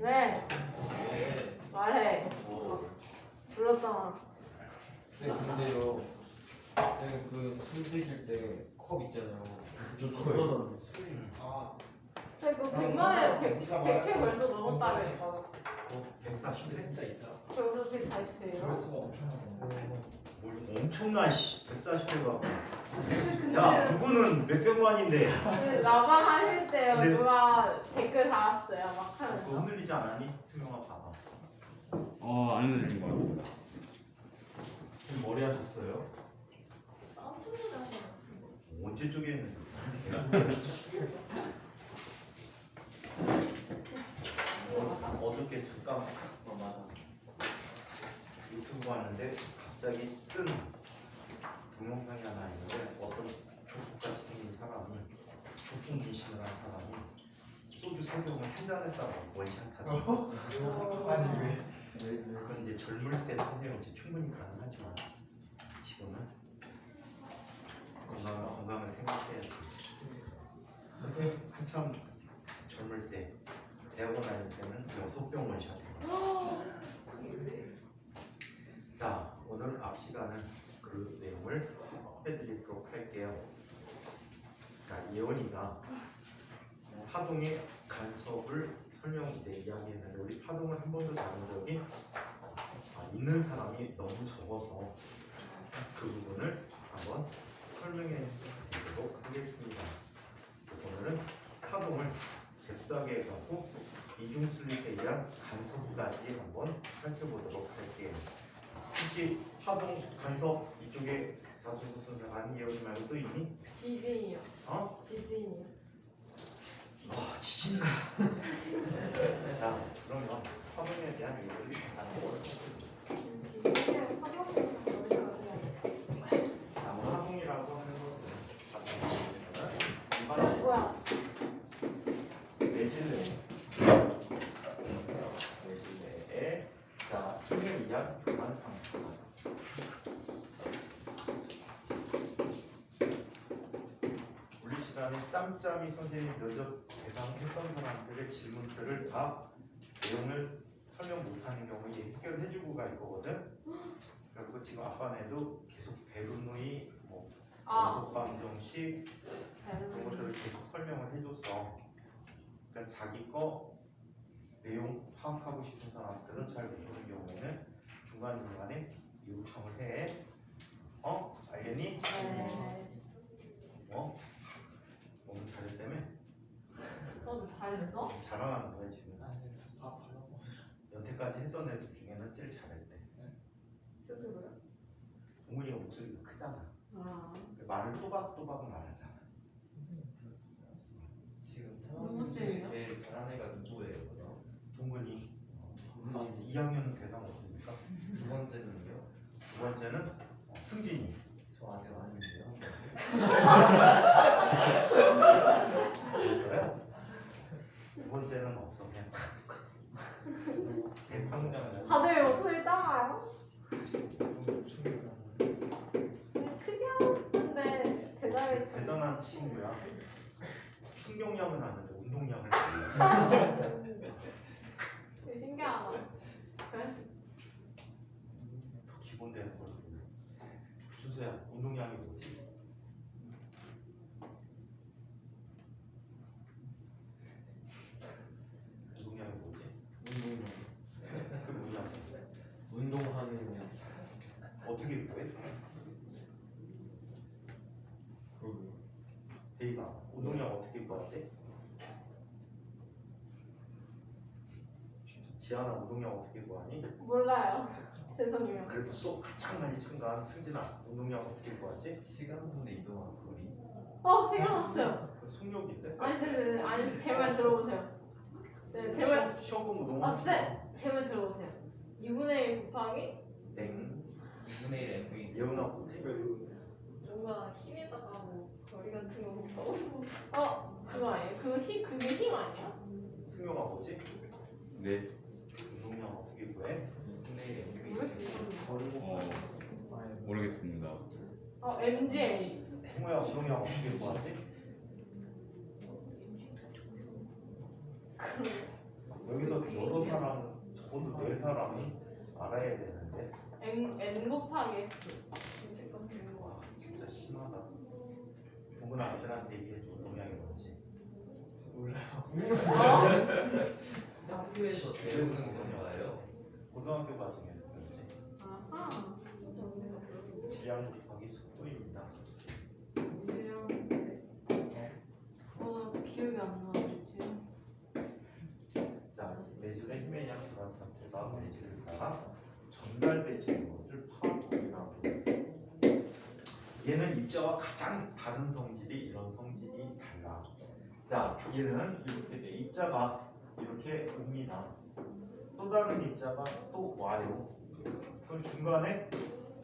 왜? 네. 말해. 불렀잖아. 근데요. 쌤 그 술 드실 때 컵 있잖아요. 그거는 저 이거 100만에 100회 벌써 넘었다며. 140대 진짜 있다. 저 그렇게 40회예요? 조회수가 엄청나요. 뭘 엄청난 140대가 야 누구는 몇백만인데 라방 하실 때요. 네. 누가 댓글 달았어요. 막 그거 하면서. 흔들리지 않았니? 수명아 봐봐. 안 흔들린 것 같습니다. 지금 머리 하셨어요? 엄청 잘하셨어요. 언제 쪽에 있는데 어저께 잠깐 맞아. 유튜브 하는데 갑자기 뜬 동영상이 하나 있는데 어떤 조폭같이 생긴 사람이 조폭 미신을 한 사람이 소주 3병을 한 잔 했다가 원샷하는 아니 왜? 그건 이제 젊을 때 선생님 이제 충분히 가능하지만 지금은 건강을 생각해야 돼. 선생님 한참 젊을 때 대학원 다닐 때는 6병 원샷해요. 자 오늘 앞 시간은 그 내용을 해드리도록 할게요. 자 예원이가 파동의 간섭을 이야기했는데 우리 파동을 한 번도 다룬 적이 있는 사람이 너무 적어서 그 부분을 한번 설명해 드리도록 하겠습니다. 오늘은 파동을 잽싸게 해갖고 이중 슬립에 의한 간섭까지 한번 살펴보도록 할게요. 혹시 파동 간섭 이쪽에 자소서 순서가 아닌 예원이 말고 또 있니? 지진이요. 어? 지진이요. 지진이다. 자, 그러면 파동에 대한 얘기를 나눠보도록 하겠습니다. 지진은 화병에서 어디서 자, 파동이라고 하는 것은 일반 뭐야? 내실내에 자 힘에 의한 그만 상태. 우리 시간에 짬짬이 선생님이 면접 대상했던 사람들의 질문들을 다 내용을 설명 못하는 경우에 해결해주고 갈 거거든. 그리고 지금 아빠네도 계속 베르누이, 뭐 연속방정식 그런 것들을 계속 설명을 해줬어. 그러니까 자기 거 내용 파악하고 싶은 사람들은 잘 모르는 경우에는 중간중간에 요청을 해. 알겠니? 네. 너무 잘했다며? 너도 잘했어? 자랑하는 거야 지금. 여태까지 했던 애들 중에는 제일 잘했대. 스스로요? 동훈이가 목소리가 크잖아. 아. 말을 또박또박 말하잖아. 선생님 불렀어요? 지금 너무 3학년 세요? 중에 제일 잘하는 애가 누구예요? 그럼? 동근이 한 2학년 대상 없습니까? 두 번째는요? 두 번째는 승진이. 저 아직 아닌데요. 됐어요? 두 번째는 없어 그냥. 대판장. 다들 목소리 작아요? 충격을 크긴 한데 대단히 대단한 친구야. 충격량은 아는데 운동량을 몰라. 되게 신기하다. 그래? 더 기본되는 걸로. 주소야 운동량이 뭐지? 운동량이 뭐지? 그 뭐냐? 운동하면요. 어떻게 구해? 그러게요. 대이가 운동량 어떻게 구하지? 지아나 운동량 어떻게 구하니? 몰라요. 죄송해요. 그래서 수업 가장 많이 참가한 승진아 운동량 어떻게 구하지? 시간분에 이동한 거리. 생각났어요. 그 속력인데? 아니 제 말 들어보세요. 네, 제 말. 시험공 운동. 제 말 들어보세요. 2분의 1 곱하기 땡. 2분의 1 FE. 예은아 뭐지? 뭔가 힘에다가 뭐 거리 같은 거 곱하고. 그거 아니에요? 그게 힘 아니야? 승용아 뭐지? 네. 운동량 어떻게 구해? 2분의 1 FE. 모르겠습니다. MJ. 승우야 운동량 어떻게 구하지? 여기서 여러 모두 네 사람이 알아야 되는데 n 곱하기 f 지금 되는 거 와 같아. 진짜 심하다. 동근 아이들한테 얘기해줘. 동양이 뭔지. 학교에서 배우는 건가요? 고등학교 과정에서 그런지 아하. 진짜 언니가 그러고. 질량 곱하기 속도입니다. 질량. 그거는 기억이 안 나지. 자, 매질의 힘의 양 그런 상태가 매질과 전달되는 것을 파동이라고 해요. 얘는 입자와 가장 다른 성질이 이런 성질이 달라. 자, 얘는 이렇게 돼. 입자가 이렇게 옵니다. 또 다른 입자가 또 와요. 그럼 중간에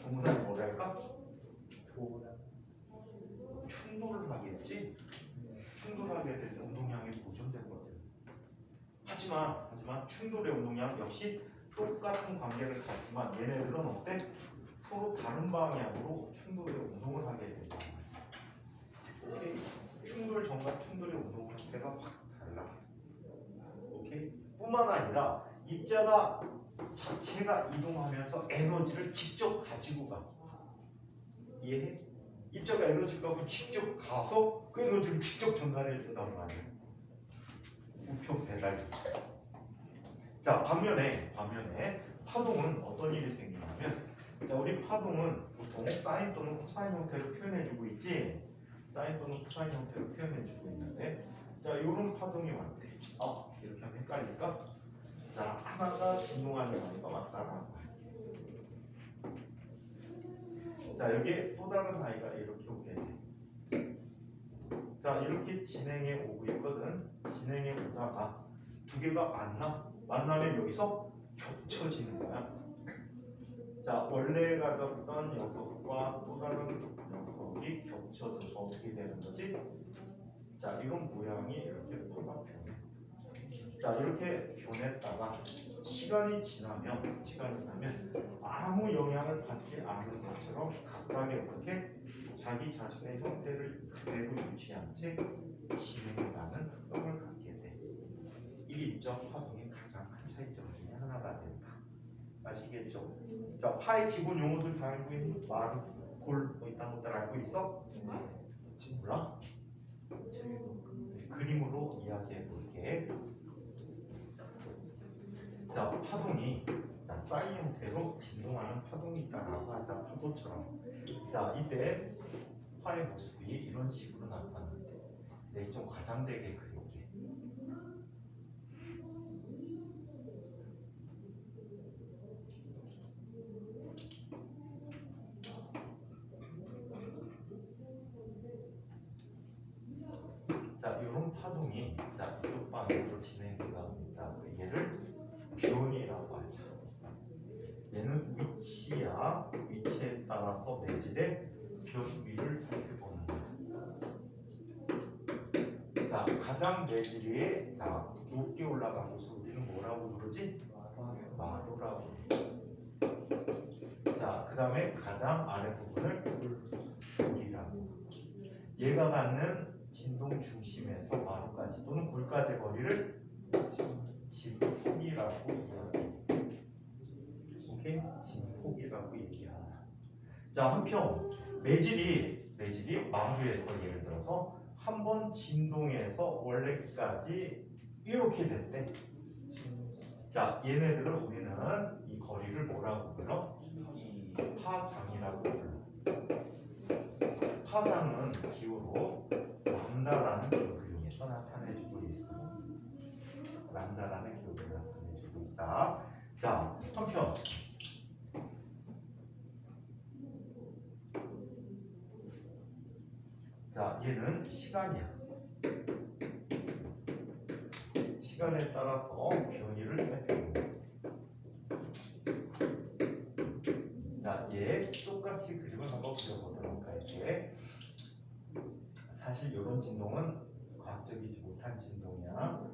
동문은 뭐랄까? 충돌을 하겠지. 충돌하게 될 때 운동량이 보존되거든. 하지만 충돌의 운동량 역시 똑같은 관계를 갖지만 얘네들은 어때? 서로 다른 방향으로 충돌의 운동을 하게 된다. 오케이? 충돌 전과 충돌의 운동 상태가 확 달라. 오케이? 뿐만 아니라 입자가 자체가 이동하면서 에너지를 직접 가지고 가. 이해해? 입자가 에너지를 갖고 직접 가서 그 에너지를 직접 전달해 준단 말이야. 우표 배달. 자, 반면에 파동은 어떤 일이 생기냐면, 자, 우리 파동은 보통 사인 또는 코사인 형태로 표현해주고 있지. 사인 또는 코사인 형태로 표현해주고 있는데, 자, 이런 파동이 왔대. 이렇게 하면 헷갈릴까? 자, 하나가 진동하는 거니까 맞다라고. 자, 여기에 또 다른 아이가 이렇게 오게 돼. 자, 이렇게 진행해 오고 있거든. 진행해 오다가 두 개가 만나면 여기서 겹쳐지는 거야. 자, 원래 가졌던 녀석과 또 다른 녀석이 겹쳐져서 어떻게 되는 거지? 자, 이런 모양이 이렇게 파가 변해. 자, 이렇게 변했다가 시간이 지나면 아무 영향을 받지 않은 것처럼 각각의 이렇게 자기 자신의 형태를 그대로 유지한 채 진행해가는 특성을 갖게 돼. 이게 입적 파동의 가장 큰 차이점 중에 하나가 된다. 아시겠죠? 자, 파의 기본 용어들 다 알고 있는 말, 골, 뭐 이딴 것들 알고 있어? 정말? 몰라? 그림으로 이야기해 볼게. 자, 파동이 사인 형태로 진동하는 파동이 있다라고 하자. 파도처럼. 자, 이때 파의 모습이 이런 식으로 나타나는데, 네, 좀 과장되게 그릴게. 자, 이런 파동이 이쪽 방향으로 진행되다 보니까 얘를 변이라고 하죠. 얘는 위치에 따라서 매질의 변위를 살펴보는 거예요. 자, 가장 매질이 높게 올라간 곳을 우리는 뭐라고 부르지? 마루라고. 자, 그 다음에 가장 아래 부분을 골이라고. 얘가 갖는 진동 중심에서 마루까지 또는 골까지 거리를 진폭이라고 이야기해. 오케이? 진폭이라고 얘기한다. 자, 한편 매질이 마루에서 예를 들어서 한 번 진동해서 원래까지 이렇게 됐대. 자, 얘네들을 우리는 이 거리를 뭐라고 불러? 파장이라고 불러. 파장은 기호로 람다라는 기호를 이용해서 나타내주고 있어. 람다라는 기호를 나타내주고 있다. 자, 한편 자, 얘는 시간이야. 시간에 따라서 변이를 살펴보고. 자, 얘 똑같이 그림을 한번 그려보도록 할게. 사실 이런 진동은 과학적이지 못한 진동이야.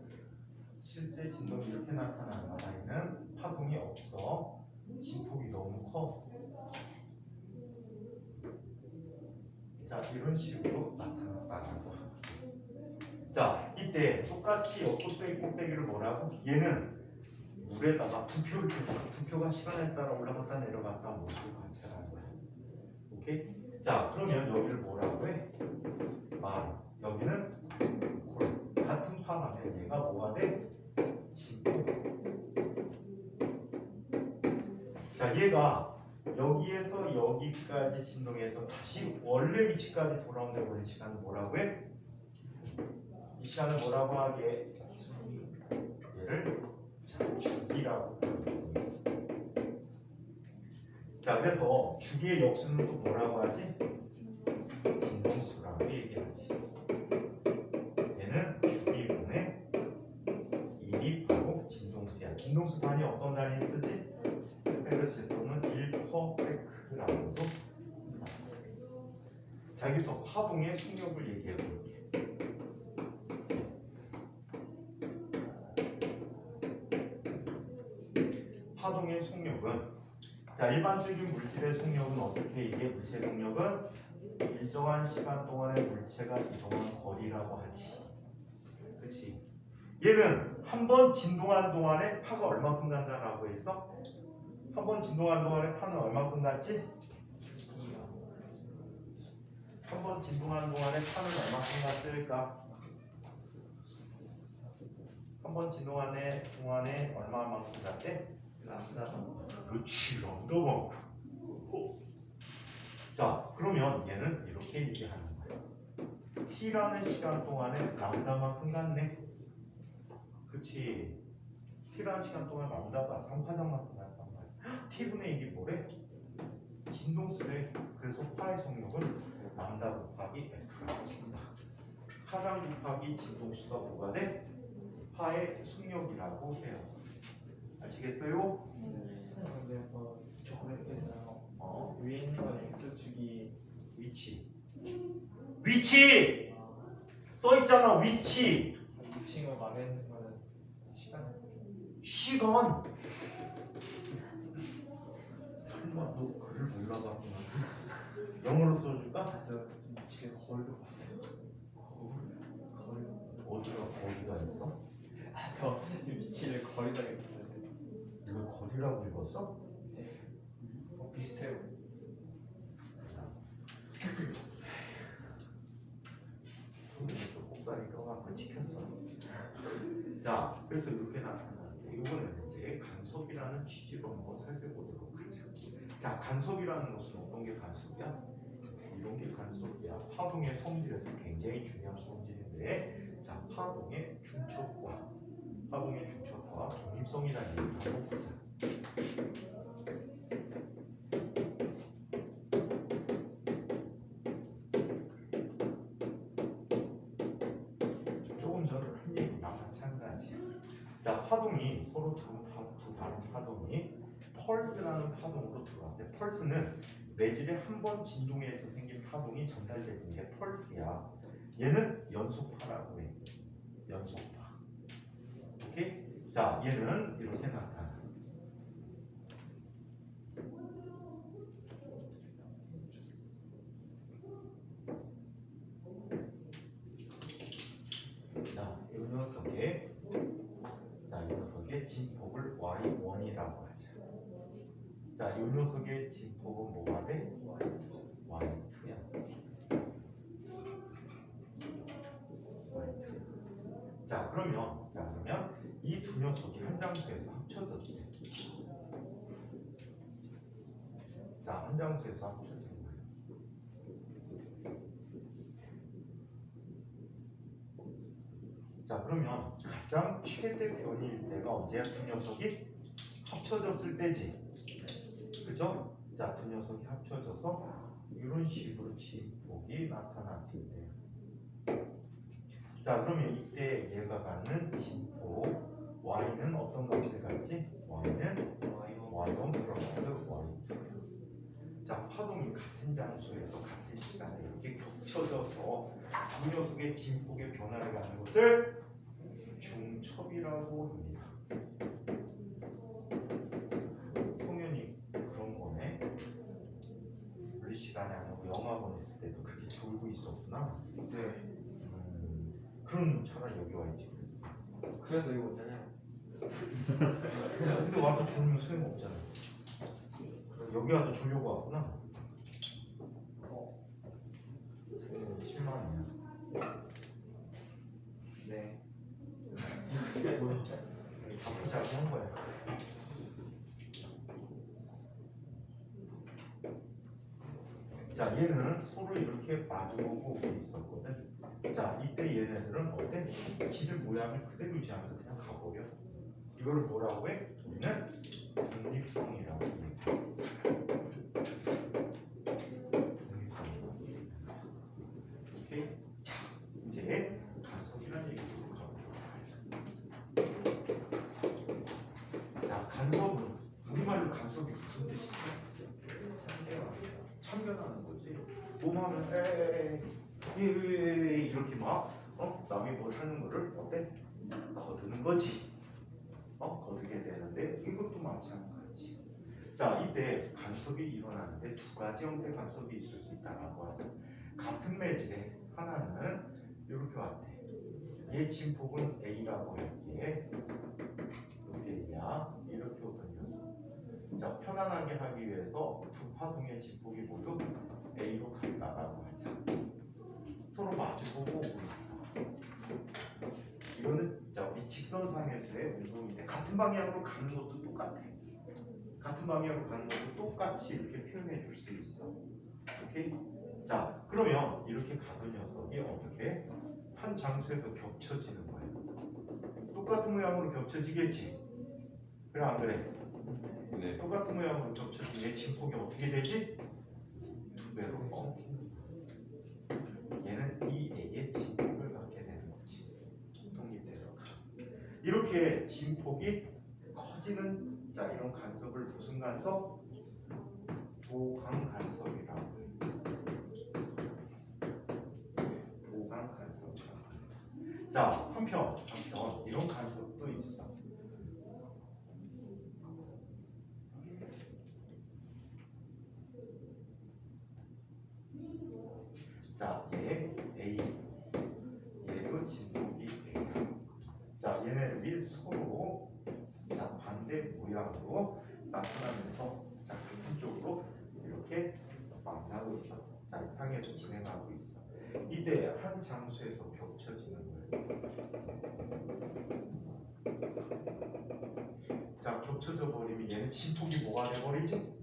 실제 진동이 이렇게 나타나는 아이는 파동이 없어. 진폭이 너무 커. 자, 이런 식으로 나타났다고. 자, 이때 똑같이 옆꼭대기를 뭐라고? 얘는 물에다가 부표가 시간에 따라 올라갔다 내려갔다 모습을 관찰하는 거야. 오케이? 자, 그러면 여기를 뭐라고 해? 여기는 같은 파라면 얘가 뭐가 돼? 진폭. 자, 얘가 여기에서 여기까지 진동해서 다시 원래 위치까지 돌아오는 데 걸린 시간을 뭐라고 해? 이 시간을 뭐라고 하게? 얘를 주기라고 부르고 있어. 자, 그래서 주기의 역수는 또 뭐라고 하지? 진동수라고 얘기하지. 얘는 주기분의 1이 바로 진동수야. 진동수 단위 어떤 단위 쓰지? 페르스 또는 1%라고도. 자, 여기서 파동의 속력을 얘기해 볼게. 파동의 속력은, 자, 일반적인 물질의 속력은 어떻게 얘기해? 물체의 속력은 일정한 시간 동안에 물체가 이동한 거리라고 하지. 그치? 얘는 한 번 진동한 동안에 파가 얼마큼 간다라고 했어? 한 번 진동한 동안에 파는 얼마큼 갔지? 한 번 진동한 동안에 파는 얼마큼 갔을까? 한 번 진동한 동안에 얼마만큼 갔대? 그렇지, 런더만큼. 자, 그러면 얘는 이렇게 얘기하는 거야. t라는 시간 동안에 람다만큼 갔네. 그치? t라는 시간 동안 람다가 3파장만큼 갔단 말이야. t분의 1이 뭐래? 진동수래. 그래서 파의 속력은 람다 곱하기 f라고 쓴다. 파장 곱하기 진동수가 뭐가 돼? 파의 속력이라고 해요. 아시겠어요? 근데 저거에서 위에 있는 건 x축이 위치 써 있잖아. 위치 미칭을 안에 있는 거는 시간. 설마 너 글을 몰라봤구나. 영어로 써줄까? 저 미치를 거리로 봤어요. 거리로 봤어요. 어디가 거리가 있어? 저 미치를 거리다 읽었어요. 이걸 거리라고 읽었어? 비슷해요. 또 목살이 껴갖고 찍혔어. 자, 그래서 이렇게 나타나는데 이거는 이제 간섭이라는 취지로 한번 살펴보도록 하자. 자, 간섭이라는 것은 어떤 게 간섭이야? 이런 게 간섭이야. 파동의 성질에서 굉장히 중요한 성질인데, 자, 파동의 중첩과 독립성이라는 얘기를 한번 보자. 조금 전에 한 얘기랑 마찬가지야. 자, 파동이 서로 두 다른 파동이 펄스라는 파동으로 들어왔대. 펄스는 매질의 한 번 진동에서 생긴 파동이 전달되는 게 펄스야. 얘는 연속파라고 해. 연속파. 오케이? 자, 얘는 이렇게 나타나. 이 녀석의 진폭을 y1이라고 하자. 자, 이 녀석의 진폭은 뭐가 돼? y2야. y2. 자, 그러면 이 두 녀석이 한 장소에서 합쳐졌대. 자, 한 장소에서 합쳐진 거예요. 자, 그러면 가장 최대 변이일 때가 언제야? 두 녀석이 합쳐졌을 때지. 그죠? 자, 두 녀석이 합쳐져서 이런 식으로 진폭이 나타났을 때. 자, 그러면 이때 얘가 갖는 진폭 y는 어떤 값을 갖지? y는 y1 플러스 y2. 자, 파동이 같은 장소에서 같은 시간에 이렇게 겹쳐져서 두 녀석의 진폭의 변화를 갖는 것을 중첩이라고 합니다. 성현이 그런 거네. 우리 시간에 안 하고 영화관 있을 때도 그렇게 졸고 있었구나. 네. 그럼 차라리 여기 와 있지. 그래서 이거 있잖아요. 와서 졸면 소용없잖아. 그럼 여기 와서 졸려고 왔구나. 세금이 10만 원이야. 네. 뭐야? 바쁘자고 한 거야. 자, 얘는 서로 이렇게 마주보고 있었거든. 자, 이때 얘네들은 어때? 지들 모양을 그대로 유지하면서 그냥 가버려. 이거를 뭐라고 해? 우리는 독립성이라고 해. 독립성이라고 해. 오케이? 자, 이제 간섭이라는 얘기로 가보도록 하자. 자, 간섭은 우리말로 간섭이 무슨 뜻이야? 참견하는 거지. 몸하면 에에에 이렇게 막 남이 뭘 하는 거를 어때? 거두는 거지. 거두게 되는데 이것도 마찬가지. 자, 이때 간섭이 일어나는데 두 가지 형태 간섭이 있을 수 있다라고 하죠. 같은 매질에 하나는 이렇게 왔대. 얘 진폭은 A라고 할게. 이게 A야. 이렇게 오던 녀석. 자, 편안하게 하기 위해서 두 파동의 진폭이 모두 A로 간다라고 하자. 서로 마주보고 오고 있어. 이거는 자, 우리 직선상에서의 운동인데 같은 방향으로 가는 것도 똑같아. 같은 방향으로 가는 것도 똑같이 이렇게 표현해 줄 수 있어. 오케이? 자, 그러면 이렇게 가던 녀석이 어떻게 한 장소에서 겹쳐지는 거야. 똑같은 모양으로 겹쳐지겠지. 그래 안 그래? 네. 똑같은 모양으로 겹쳐지는 진폭이 어떻게 되지? 두 배로 엉키는 거야. 얘는 이 A의 진폭을 갖게 되는 거지. 독립돼서 이렇게 진폭이 커지는 자 이런 간섭을 무슨 간섭? 보강 간섭이라고 해요. 보강 간섭이라고 해요. 자 한편 이런 간섭도 있어. 자, 얘 A, 얘도 진폭이 A야. 자, 얘네들이 서로 자 반대 모양으로 나타나면서 자 같은 쪽으로 이렇게 만나고 있어. 자, 향해서 진행하고 있어. 이때 한 장소에서 겹쳐지는 거예요. 자, 겹쳐져 버리면 얘는 진폭이 뭐가 돼버리지?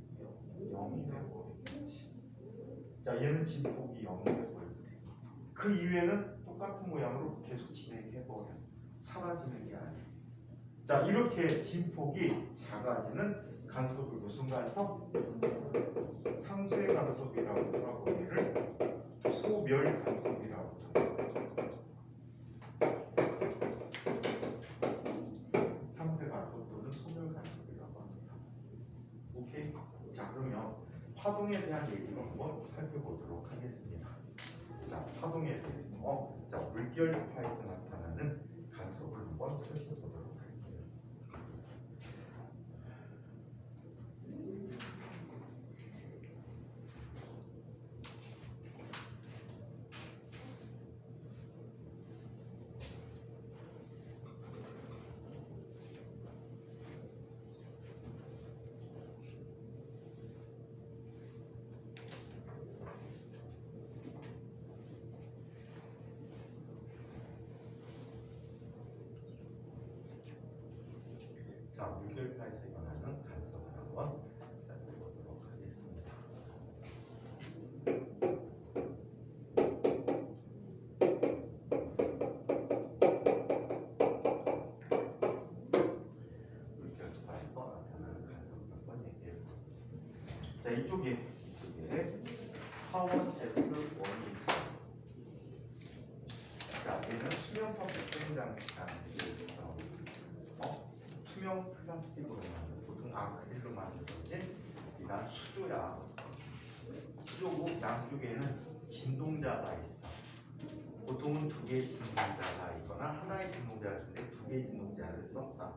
0이 돼버리겠지. 자, 얘는 진폭이 0이 돼버릴 때. 그 이후에는 똑같은 모양으로 계속 진행해버려. 사라지는 게 아니야. 자, 이렇게 진폭이 작아지는 간섭을 무슨 간섭? 상쇄 간섭이라고 하고 얘를 소멸 간섭이라고 하고. 상쇄 간섭 또는 소멸 간섭이라고 합니다. 오케이? 자, 그러면 파동에 대한 얘기를 한번 살펴보도록 하겠습니다. 자, 파동에 대해서 자, 물결파에서 나타나는 간섭을 한번 살펴보도록 할게요. 자, 물결파에서 일어나는 간섭을 한번 살펴보도록 하겠습니다. 물결파에서 나타나는 간섭을 한번 얘기해 볼게요. 자, 이쪽에 하원 S1이 있어요. 자, 얘는 수면파 백생 장치라는 게 있어. 투명 플라스틱으로 만든 보통 아크릴로 만들어진 이런 수조야. 수조고 양쪽에는 진동자가 있어. 보통은 두 개의 진동자가 있거나 하나의 진동자를 쓰는데 두 개의 진동자를 썼다.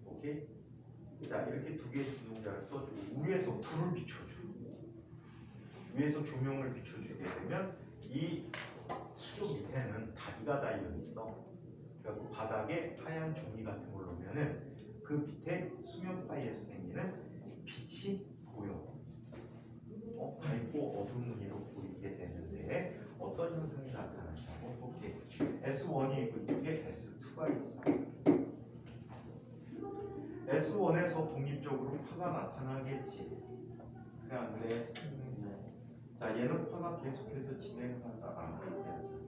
오케이? 자, 이렇게 두 개의 진동자를 써주고 위에서 불을 비춰줘. 위에서 조명을 비춰주게 되면 이 수조 밑에는 다리가 달려 있어. 그리고 바닥에 하얀 종이 같은 걸 놓으면은 그 밑에 수면 빛이 보여. 밝고 어두운 무늬로 보이게 되는데 어떤 현상이 나타나냐고 볼게. S1이고 이쪽에 S2가 있어. S1에서 독립적으로 파가 나타나겠지. 그래 안 돼? 자, 얘는 파가 계속해서 진행을 한다라고 얘기하죠.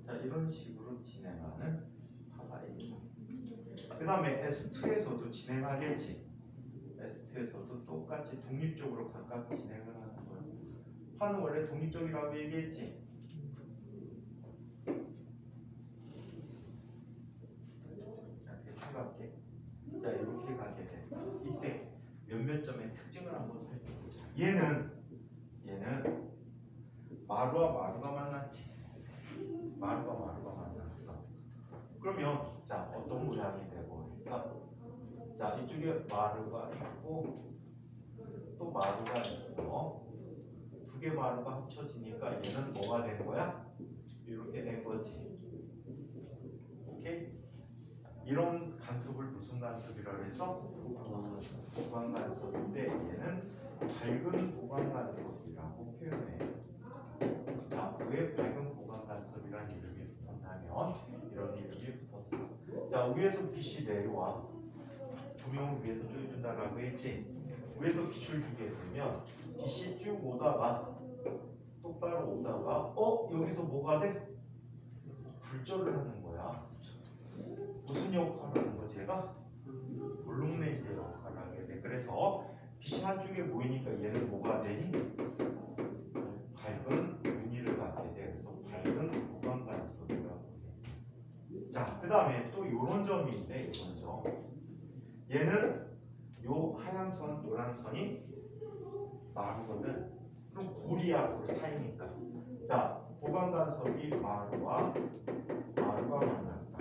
자, 이런 식으로 진행하는 파가 있어. 그 다음에 S2에서도 진행하겠지. S2에서도 똑같이 독립적으로 각각 진행을 하는 거야. 파는 원래 독립적이라고 얘기했지. 자, 대충 갈게. 자, 이렇게 가게 돼. 이때 몇몇 점의 특징을 한번 살펴보자. 얘는 마루와 마루가 만났지. 마루가 만났어. 그러면 자, 어떤 모양이 되버릴까? 자, 이쪽에 마루가 있고 또 마루가 있어. 두 개 마루가 합쳐지니까 얘는 뭐가 된 거야? 이렇게 된 거지. 오케이? 이런 간섭을 무슨 간섭이라고 해서? 보강 간섭인데 얘는 밝은 보강 간섭이라고 표현해. 자, 왜 밝은 보강 간섭이라는 이름이 붙었냐면 이런 이름이 붙었어. 자, 위에서 빛이 내려와. 조명을 위에서 쪼여준다라고 했지. 위에서 빛을 주게 되면 빛이 쭉 오다가 똑바로 오다가 여기서 뭐가 돼? 불절을 하는 거야. 무슨 역할을 하는 거? 제가 볼록렌즈 역할을 하게 돼. 그래서 빛이 한쪽에 보이니까 얘는 뭐가 되니? 밝은 무늬를 갖게 돼. 그래서 밝은 보강 간섭이라고 해. 자, 그 다음에 또 요런 점이 있네. 요런 점. 얘는 요 하얀 선, 노란 선이 마루거든. 그럼 고리하고 사이니까. 자, 보강 간섭이 마루와 만났다.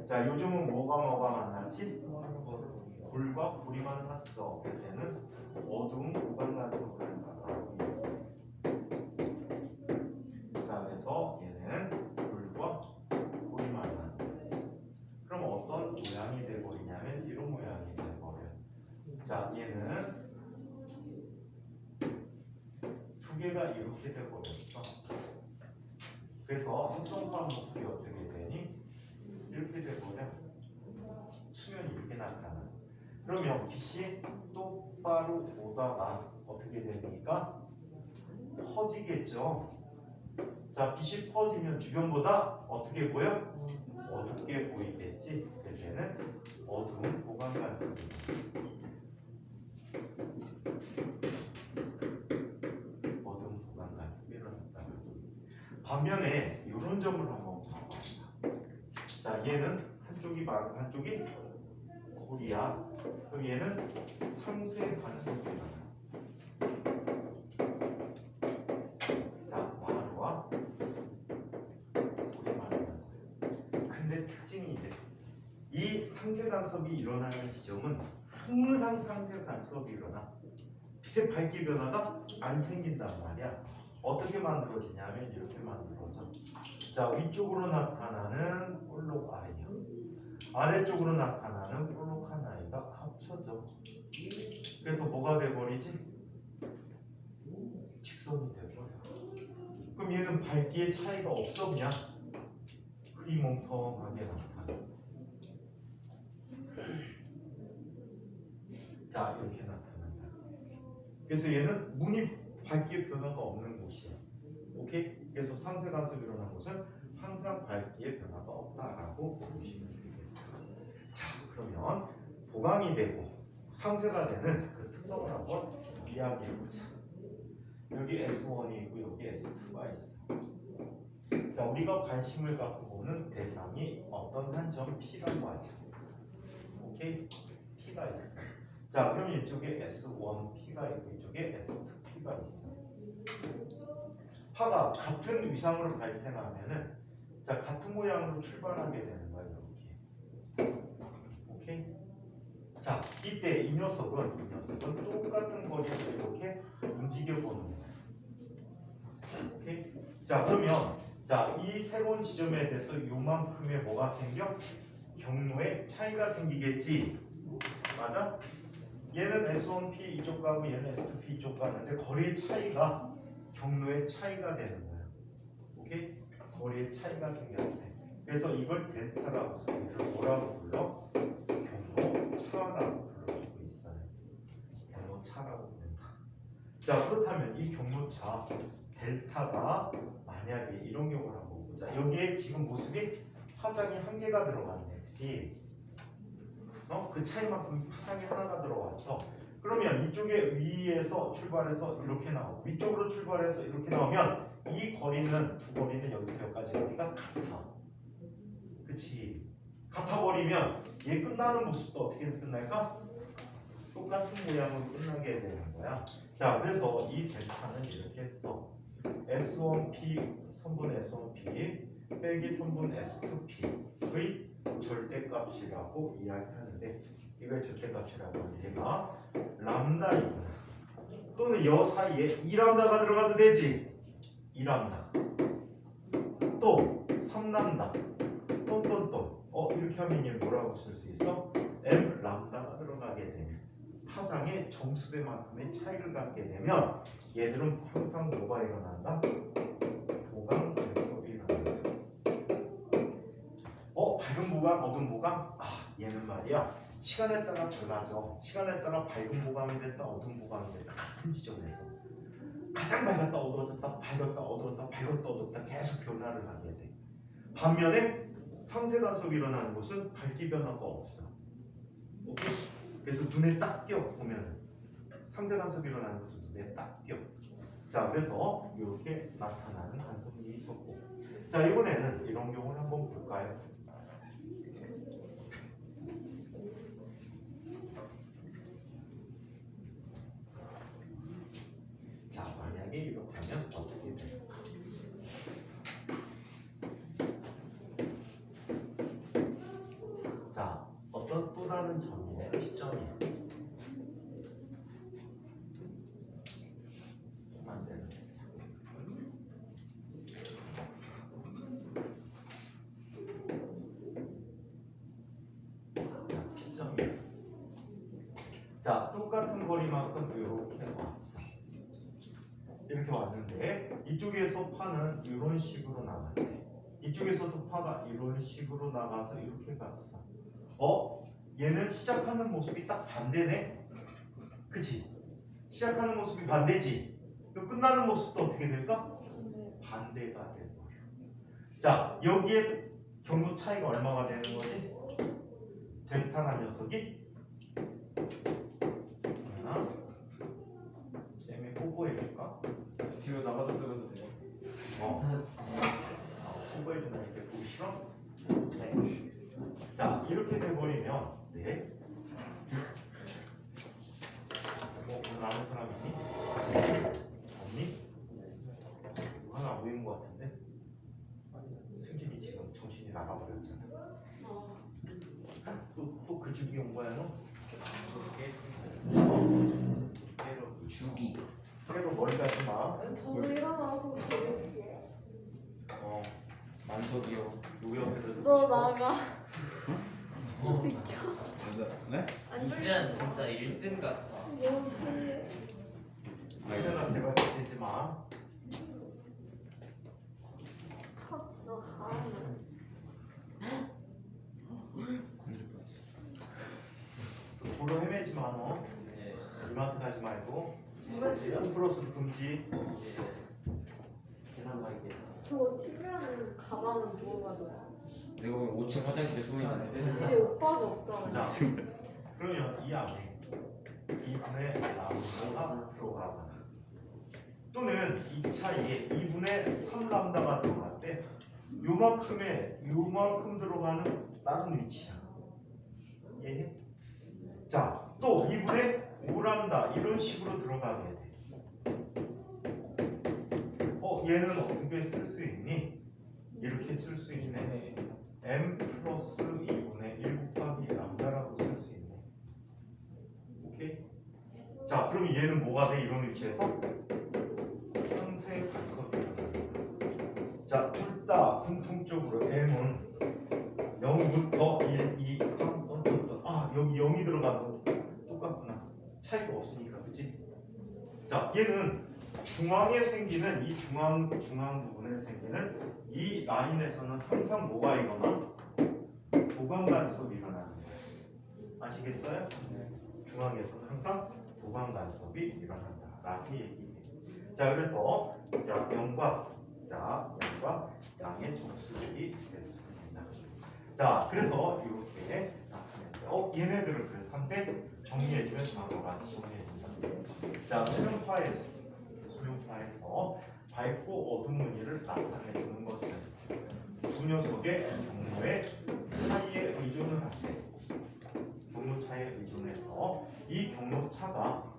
자, 요즘은 뭐가 만났지? 골과 골이 만났어. 그래서 얘는 어두운 보강 간섭을 한다라고 얘기해. 자, 그래서 얘는 골과 골이 만난다. 그럼 어떤 모양이 돼버리냐면 이런 모양이 돼버려. 자, 얘는 두 개가 이렇게 돼버렸어. 그래서 합성판 모습이 어떻게 되니? 이렇게 돼버려. 수면이 이렇게 나타나. 그러면 빛이 똑바로 오다가 어떻게 됩니까? 퍼지겠죠. 자, 빛이 퍼지면 주변보다 어떻게 보여? 어둡게 보이겠지. 그래서 얘는 어두운 보강 간섭입니다. 어두운 보강 간섭이 일어났다. 반면에 이런 점을 한번 봐봐. 자, 얘는 한쪽이 마루, 한쪽이 골이야. 그럼 얘는 상쇄 간섭이 일어나. 자, 마루와 골이 만나는 거예요. 근데 특징이 있대. 이 상쇄 간섭이 일어나는 지점은 항상 상쇄 간섭이 일어나. 빛의 밝기 변화가 안 생긴단 말이야. 어떻게 만들어지냐면 이렇게 만들어져. 자, 위쪽으로 나타나는 볼록 아이야. 아래쪽으로 나타나는 볼록한 아이가 합쳐져. 그래서 뭐가 돼버리지? 직선이 돼버려. 그럼 얘는 밝기의 차이가 없어 그냥 흐리멍텅하게 나타나. 자, 이렇게 나타난다. 그래서 얘는 무늬 밝기의 변화가 없는 곳이야. 오케이? 그래서 상쇄 간섭이 일어난 곳은 항상 밝기의 변화가 없다라고 보시면 되겠다. 자, 그러면 보강이 되고 상쇄가 되는 그 특성을 한번 이야기해보자. 여기 S1이 있고 여기 S2가 있어. 자, 우리가 관심을 갖고 보는 대상이 어떤 한 점 P라고 하자. 오케이? P가 있어. 자, 그럼 이쪽에 S1P가 있고 이쪽에 S2P가 있어. 파가 같은 위상으로 발생하면은 자, 같은 모양으로 출발하게 되는 거야. 이렇게. 오케이? 자, 이때 이 녀석은 똑같은 거리에서 이렇게 움직여 보는 거야. 오케이? 자, 그러면 자, 이 새로운 지점에 대해서 요만큼의 뭐가 생겨? 경로에 차이가 생기겠지. 맞아? 얘는 S1P 이쪽 가고 얘는 S2P 이쪽 가는데 거리의 차이가 경로의 차이가 되는 거야. 오케이? 거리의 차이가 생겼대. 그래서 이걸 델타라고 써. 이걸 뭐라고 불러? 경로 차라고 불러주고 있어요. 경로 차라고 부른다. 자, 그렇다면 이 경로 차 델타가 만약에 이런 경우를 한번 보자. 여기에 지금 모습이 파장이 한 개가 들어갔네. 그치? 그 차이만큼 파장이 하나가 들어왔어. 그러면 이쪽에 위에서 출발해서 이렇게 나오고 위쪽으로 출발해서 이렇게 나오면 이 거리는 두 거리는 여기서 여기까지 거리가 같아. 그치? 같아 버리면 얘 끝나는 모습도 어떻게 끝날까? 똑같은 모양으로 끝나게 되는 거야. 자, 그래서 이 델타는 이렇게 써. S1P 선분 S1P 빼기 선분 S2P의 절대값이라고 이야기하는데 이걸 절대값이라고 얘가 람다이구나. 또는 여 사이에 2람다가 들어가도 되지. 2람다 또 3람다 똔똔똔 이렇게 하면 얘 뭐라고 쓸 수 있어? M 람다가 들어가게 되면 파장의 정수배만큼의 차이를 갖게 되면 얘들은 항상 뭐가 일어난다? 보강 결속이 일어난다. 밝은 보강, 어두운 보강? 얘는 말이야 시간에 따라 달라져. 시간에 따라 밝은 보강이 됐다 어두운 보강이 됐다 같은 지점에서 가장 밝았다 어두워졌다 밝았다 어두웠다 밝았다 어두웠다 계속 변화를 하게 돼. 반면에 상세 간섭이 일어나는 곳은 밝기 변화가 없어. 오케이? 그래서 눈에 딱 띄어 보면 상세 간섭이 일어나는 곳은 눈에 딱 띄어. 자, 그래서 이렇게 나타나는 간섭이 있었고, 자, 이번에는 이런 경우를 한번 볼까요? 자, 만약에 이렇게 하면 어떻게 될까? 자, 어떤 또 다른 점이네, 시점이야. 만드는 시점이야. 자, 똑같은 거리만큼 이렇게 왔어. 이렇게 왔는데 이쪽에서 파는 이런 식으로 나갔대. 이쪽에서도 파가 이런 식으로 나가서 이렇게 갔어. 얘는 시작하는 모습이 딱 반대네. 그치? 시작하는 모습이 반대지. 그럼 끝나는 모습도 어떻게 될까? 반대가 될 거야. 자, 여기에 경로 차이가 얼마가 되는 거지? 델타라는 녀석이 하나 쌤이 뽀뽀해줄까? 뒤로 나가서 뜨면서 돼요. 뽀뽀해주나 이렇게 보기 싫어? 네. 자, 이렇게 돼버리면 네. 오늘 아는 사람 있니? 없니? 누구 하나 안 보이는 것 같은데? 승진이 지금 정신이 나가버렸잖아. 또 그 주기 온 거야 너? 깨로 주기. 깨로 머리 가지 마. 저는 일어나서 그럴게요. 만석이요. 요 옆에도 너 나가. 네? 안 이지한 진짜 일진 같다. 얘들아 제발 지지 마. 도로 헤매지 마 너. 네. 이마트 가지 말고. 이마트. 1% 금지. 계산 가게. 저 튀면은 가방은 누가 가져요? 내가 보면 5층 화장실에 숨어 있는데. 근데 오빠가 없잖아요. 자, 그러면 이 안에 2분의 람다가 들어가거나 또는 이 차이에 2분의 3람다가 들어갔대. 요만큼 들어가는 다른 위치야. 예? 자, 또 2분의 5람다 이런 식으로 들어가게 돼. 얘는 어떻게 쓸 수 있니? 이렇게 쓸 수 있네. m 플러스 2분의 1 곱하기 람다라고 쓸 수 있네. 오케이? 자, 그럼 얘는 뭐가 돼? 이런 위치에서 상세 간섭이. 자, 둘 법적으로 m은 0부터 1, 2, 3, 여기 0이 들어가도 똑같구나. 차이가 없으니까, 그치? 자, 얘는 중앙에 생기는 이 중앙 부분에 생기는 이 라인에서는 항상 뭐가 일어나? 도감 간섭이 일어나는 거예요. 아시겠어요? 중앙에서는 항상 도감 간섭이 일어난다라고 얘기해요. 자, 그래서 자, 0과 양의 정수들이 되겠습니다. 자, 그래서 이렇게 나타내는데, 얘네들을 그래서 한데 정리해주면 다음과 같이 정리해줍니다. 자, 수렴파에서 밝고 어두운 무늬를 나타내주는 것은 두 녀석의 경로의 차이에 의존을 할 때, 경로 차이에 의존해서 이 경로차가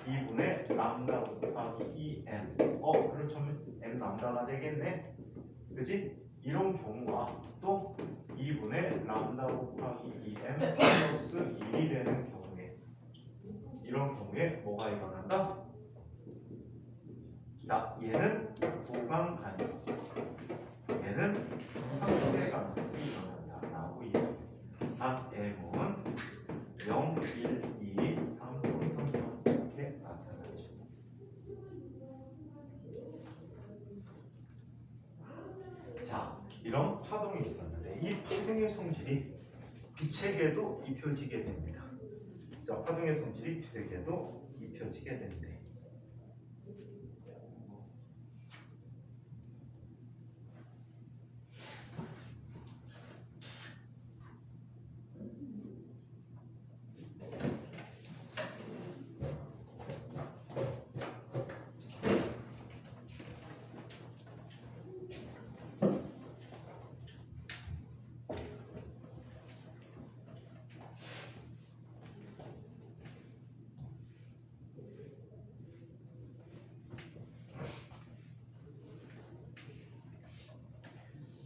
2분의 람다 곱하기 2m 그렇다면 m 람다가 되겠네, 그지? 이런 경우와 또 2분의 람다 곱하기 2m 플러스 1이 되는 경우에, 이런 경우에 뭐가 일어난다? 자, 얘는 도감 간섭, 얘는 상승의 간섭이 일어난다라고 얘기해요. 단 m은 0, 1, 2, 3, 4, 이렇게 나타나죠. 자, 이런 파동이 있었는데 이 파동의 성질이 빛에게도 입혀지게 됩니다. 자, 파동의 성질이 빛에게도 입혀지게 되는데,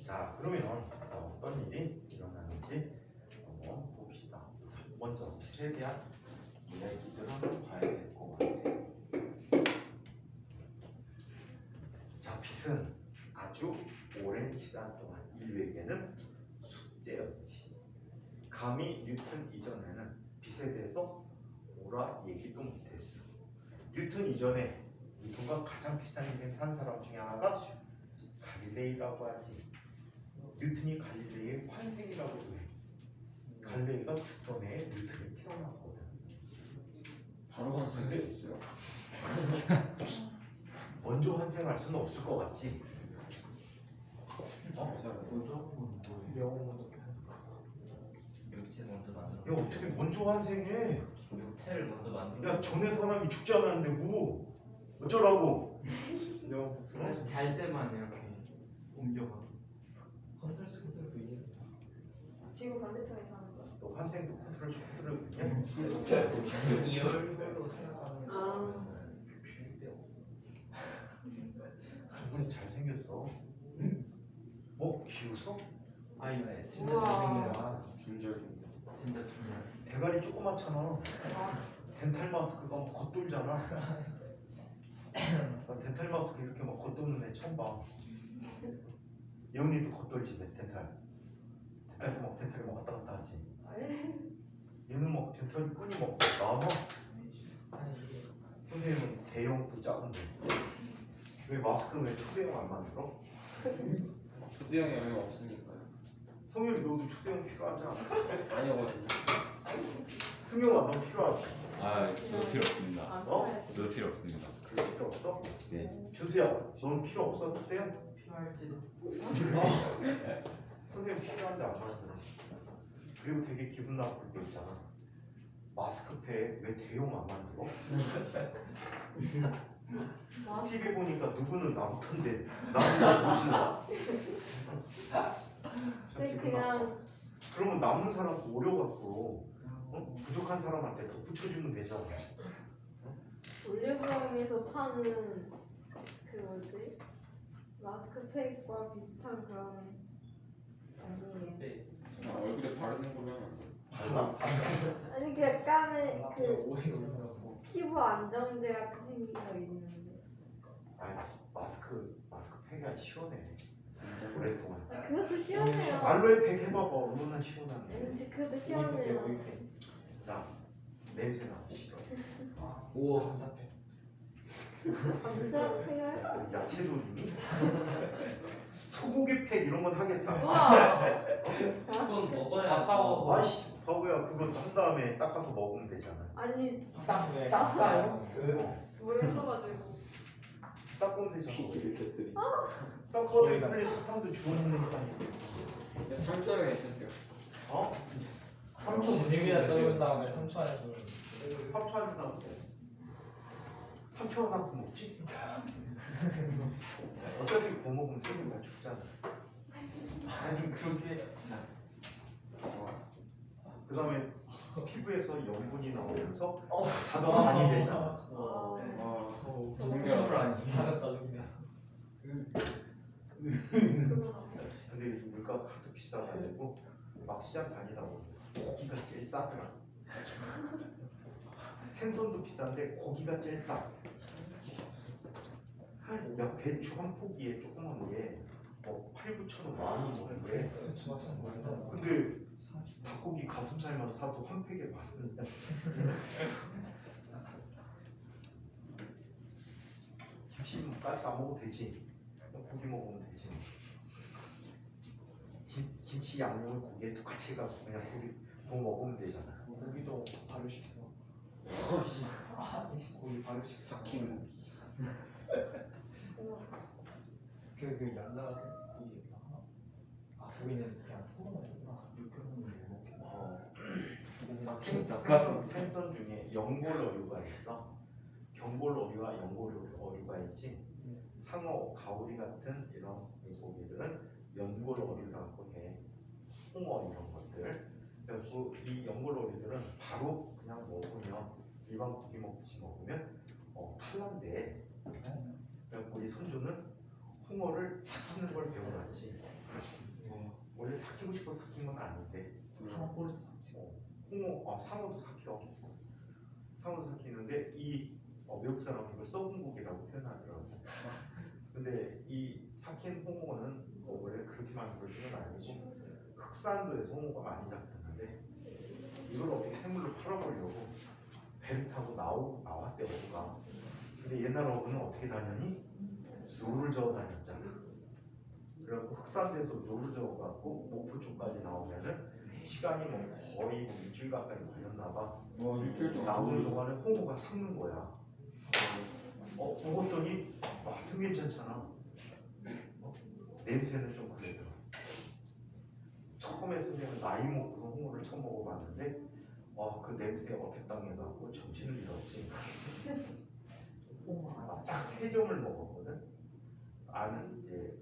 자, 그러면 어떤 일이 일어나는지 한번 봅시다. 자, 먼저 빛에 대한 이야기들을 한번 봐야 될 것 같아요. 자, 빛은 아주 오랜 시간 동안 인류에게는 숙제였지. 감히 뉴턴 이전에는 빛에 대해서 뭐라 얘기도 못했어. 뉴턴 이전에 뉴턴과 가장 비슷한 얘기를 산 사람 중에 하나가 갈릴레이라고 하지. 뉴턴이 갈릴레이의 환생이라고도 해. 갈릴레이가 죽던 해에 뉴턴이 태어났거든. 바로 환생했어요. 먼저 환생할 수는 없을 것 같지. 육체 먼저 만들어. 야, 어떻게 먼저 환생해? 육체를 먼저 만들어. 야, 전에 사람이 죽지 않았는데 뭐 어쩌라고? 잘 때만 이렇게 옮겨가. 지구 반대편에서 하는 거야. 너 환생도 컨트롤 있냐? 이열로 생각하는 아. 것은 필요 없어. 한번 잘생겼어. 뭐 비웃어? 아니 진짜 우와. 잘생겨라. 존재해준다. 진짜 정말. 대가리 조그맣잖아. 아, 덴탈 마스크가 막 겉돌잖아. 나 덴탈 마스크 이렇게 막 겉도는 애 처음 봐. 예은이도 겉돌지, 덴탈에서 막 덴탈이 막 왔다 갔다 하지. 에? 얘는 막 덴탈이 끈이 막 남아. 선생님은 대형도 작은데 왜 마스크는 왜 초대형 안 만들어? 초대형이 영향 없으니까요. 성현이 너도 초대형 필요하지 않아? 아니거든요. 승용아 너 필요하지? 저 필요 없습니다. 안 어? 필요해. 저 필요 없습니다. 그럴 필요 없어? 네. 주수야 너는 필요 없어 초대형? 필요할지도. 선생님 필요한데 안 만들어. 그리고 되게 기분 나쁠 때 있잖아. 마스크팩 왜 대용 안 만들어? 마스크. TV 보니까 누구는 남던데 나는 무엇인가? 근데 그냥 그러면 남는 사람 오려갖고 부족한 사람한테 더 붙여주면 되잖아. 올리브영에서 파는 그 뭐지? 마스크팩과 비슷한 그런 아니에요. 얼굴에 바르는 거면 발라? 아니 그 약간의 그 피부 안정제 같은 생기가 있는데. 아니 마스크팩이 시원해. 오랫동안. 아, 그것도 시원해요. 말로 에펙 해봐봐. 얼마나 시원한데. 왠지 그것도 시원해요. 자, 냄새 나서 싫어. 우와. 감자패. 감사해요. 야채 조림이? 소고기 팩 이런 건 하겠다. 와. 그건 먹어야 아까워서. 아이씨, 바보야. 그거 한 다음에 닦아서 먹으면 되잖아. 아니 왜? 닦아요? 물 써가지고. 닦으면 되잖아. 피기를 곁들이. 닦아도 빨리 사탕도 주워먹으니까. 상처가 있으세요. 어? 3초 분위기가 떠오른 다음에 3초 안에 서 3초 안에 나오는데 3초 안 갖고 먹지? 어차피 못 먹으면 세금 다 죽잖아. 아니 그렇게 그 다음에 피부에서 염분이 나오면서 자동 간이 되잖아. 아, 정말 아니. 작은 짜증이네. 근데 요즘 물가가 하도 비싸가지고 막 시장 다니다 보면 고기가 제일 싸더라. 생선도 비싼데 고기가 제일 싸. 야, 배추 한 포기에 조그만 게뭐 8,000~9,000원 많이 먹는데 중학생 뭐였어? 근데 닭고기 가슴살만 사도 한 팩에 많은데 김치까지 안 먹어도 되지. 고기 먹으면 되지. 김치 양념을 고기에 똑같이 해가지고 그냥 고기 뭐 먹으면 되잖아. 고기도 발효시켜서. 아니 고기 발효시켜서. 삭힌 고기. 그 양자 같은 고기 있나? 아 고기는 그냥 소금이구나. 육회는 못 먹겠다. 생선 중에 연골 어류가 있어. 경골 어류와 연골 어류가 있지. 상어, 가오리 같은 이런 고기들은 연골 어류라고 해. 홍어 이런 것들. 그래서 이 연골 어류들은 바로 그냥 먹으면 일반 고기 먹듯이 먹으면 탈난데. 그래서 우리 선조는 홍어를 삭히는 걸 배워놨지. 원래 삭히고 싶어 삭힌 건 아닌데. 상어 꼬리도 삭지. 홍어, 상어도 삭혀. 상어도 삭히는데 이 외국 사람은 이걸 썩은 고기라고 표현하더라고. 근데 이 삭힌 홍어는 원래 그렇게 많이 벌지는 아니고 흑산도에서 홍어가 많이 잡혔는데 이걸 어떻게 생물로 팔아보려고 배를 타고 나왔대 어부가. 근데 옛날 어부는 어떻게 다녔니? 노를 저어 다녔잖아. 그래갖고 흑산도에서 노를 저어갖고 목포 쪽까지 나오면은 시간이 뭐 거의 뭐 일주일 가까이 걸렸나 봐. 일주일 동안 나오는 동안에 홍어가 삭는 거야. 먹었더니 맛은 괜찮잖아. 냄새는 좀 그래더라. 처음에 선생님은 나이 먹고서 홍어를 처음 먹어봤는데 그 냄새에 어택당해갖고 정신을 잃었지. 딱 3점을 먹었거든. 아는 이제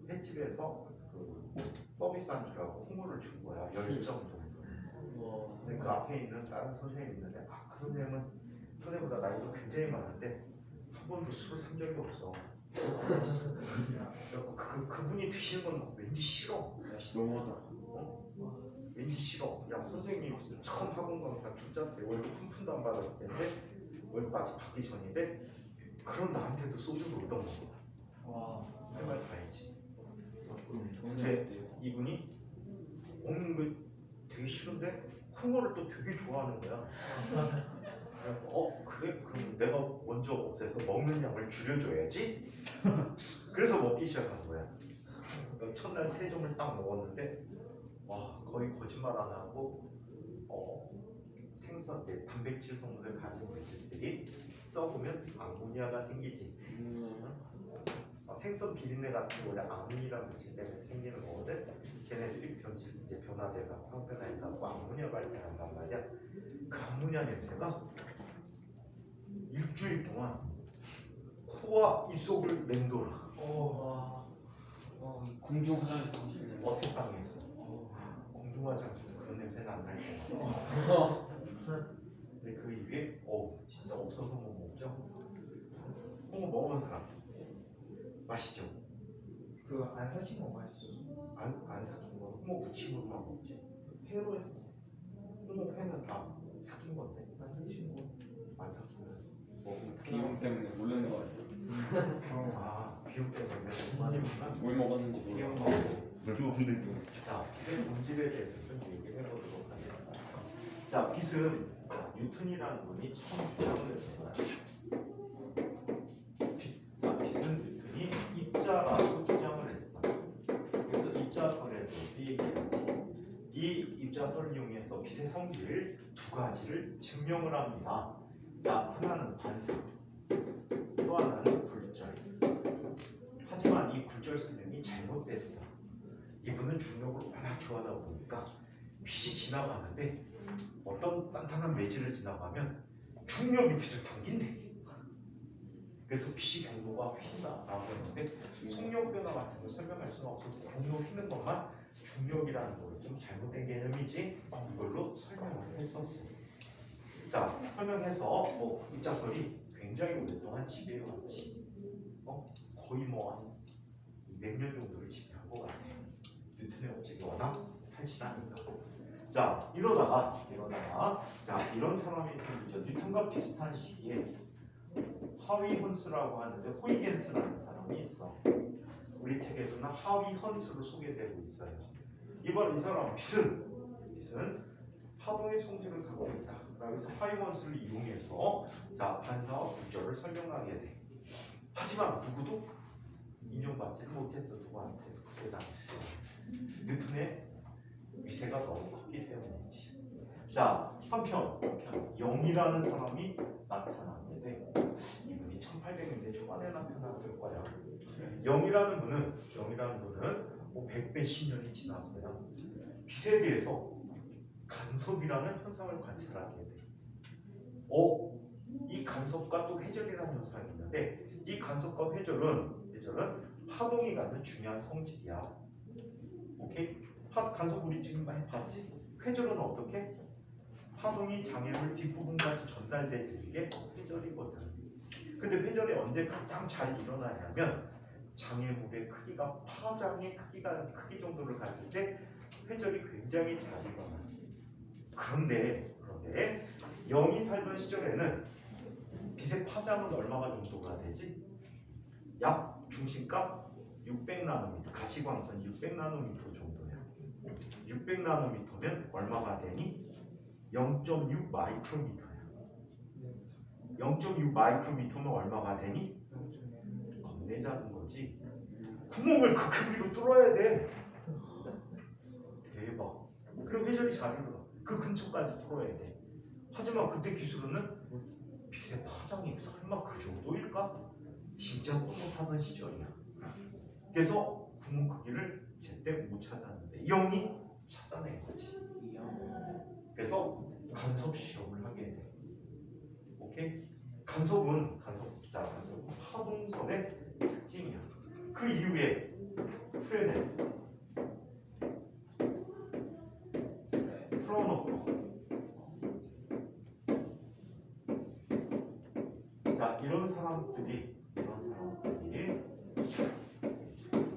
횟집에서 그 서비스 안주라고 홍어를 준 거야. 10점 정도. 근데 그 앞에 있는 다른 선생님이 있는데 그 선생님은 선생님보다 나이도 굉장히 많은데 한 번도 술을 산 적이 없어. 그분이 드시는 건 왠지 싫어. 야씨 너무하다. 왠지 싫어. 야 선생님 처음 학원 강사 출자 때 월급 한 푼도 안 받았을 텐데 월급 아직 받기 전인데 그런 나한테도 소주를 얻어먹어. 와. 할 말 다 했지. 전혀 네. 어때요? 이분이 먹는 거 되게 싫은데 홍어를 또 되게 좋아하는 거야. 그래서 그래? 그럼 내가 먼저 없애서 먹는 양을 줄여줘야지. 그래서 먹기 시작한 거야. 첫날 3점을 딱 먹었는데 거의 거짓말 안 하고 생선, 단백질 성분을 가진物質들이 썩으면 암모니아가 생기지. 생선 비린내 같은 거 원래 암모니아라는 물질 때문에 생기는 거거든. 걔네들이 이제 변화돼가고 항변해가고 암모니아 발생한단 말이야. 그 암모니아 냄새가 일주일 동안 코와 입속을 맴돌아. 이 공중 화장실 당신은 어떻게 당했어? 공중화장실도 그런 냄새는 안 날 거야. 근데 그 이후에 진짜 없어서 못 먹죠. 홍어 먹은 사람 맛있죠? 그 안 삭힌 거 맛있어. 안 삭힌 거 홍어 부침으로만 먹지. 회로 했었어. 홍어 회는 다 삭힌 건데 안 삭힌 거. 안 삭히면 먹으면 비용 때문에 모르는 거 아니에요? 비용 때문에 많이구나. 뭘 먹었는지 몰라. 뭘 먹었는지. 자, 빛의 본질에 대해서 좀 얘기를 해보도록 하겠습니다. 자, 빛은 뉴턴이라는 분이 처음 주장을 했어요. 빛은 뉴턴이 입자라고 주장을 했어. 그래서 입자설에 대해서 얘기했지. 이 입자설을 이용해서 빛의 성질 두 가지를 증명을 합니다. 자, 하나는 반사, 또 하나는 굴절. 하지만 이 굴절 설명이 잘못됐어. 이분은 중력을 워낙 좋아하다 보니까 빛이 지나가는데 어떤 단단한 매질을 지나가면 중력이 빛을 당긴대. 그래서 빛이 경로가 휜다라고 했는데 속력 변화 같은 걸 설명할 수는 없었어. 경로 휘는 것만 중력이라는 걸 좀 잘못된 개념이지 이걸로 설명을 했었어. 자, 설명해서 입자설이 굉장히 오랫동안 지배해왔지. 거의 한 200년 정도를 지배한 것 같아. 뉴턴의 업적이 워낙 탄실하니까. 자, 이러다가 자, 이런 사람이 생기죠. 뉴턴과 비슷한 시기에 하위 헌스라고 하는데 호이겐스라는 사람이 있어. 우리 책에서는 하위 헌스로 소개되고 있어요. 이번 이 사람 빛은 파동의 성질을 갖고 있다. 그래서 하위 헌스를 이용해서 자, 반사와 굴절을 설명하게 돼. 하지만 누구도 인정받지는 못했어. 누구한테 그때 당시 뉴턴의 위세가 너무 컸기 때문이지. 자, 한편 영이라는 사람이 나타나게 돼. 이분이 1800년대 초반에 나타났을 거야. 영이라는 분은 100배 10년이 지났어요. 빛에 대해서 간섭이라는 현상을 관찰하게 돼. 이 간섭과 또 회절이라는 현상이 있는데 이 간섭과 회절은 파동이 갖는 중요한 성질이야. 오케이? 간섭 우리 지금 많이 봤지? 회절은 어떻게? 파동이 장애물 뒷부분까지 전달되지. 이게 회절이거든. 근데 회절이 언제 가장 잘 일어나냐면 장애물의 크기가 파장의 크기 정도를 가질 때 회절이 굉장히 잘 일어나. 그런데 영이 살던 시절에는 빛의 파장은 얼마가 정도가 되지? 약 중심값 600나노미터, 가시광선 600나노미터 정도야. 600나노미터면 얼마가 되니? 0.6 마이크로미터야. 0.6 마이크로미터면 얼마가 되니? 겁내 작은 거지. 구멍을 그 크기로 뚫어야 돼. 대박. 그럼 회절이 잘 일어나. 그 근처까지 뚫어야 돼. 하지만 그때 기술로는 빛의 파장이 설마 그 정도일까? 진짜 뻔뻔하던 시절이야. 그래서 구멍 크기를 제때 못 찾았는데 영이 찾아낸 거지. 그래서 간섭 실험을 하게 돼. 오케이? 간섭은 파동설의 특징이야. 그 이후에 프레넬, 프로노커, 자, 이런 사람들이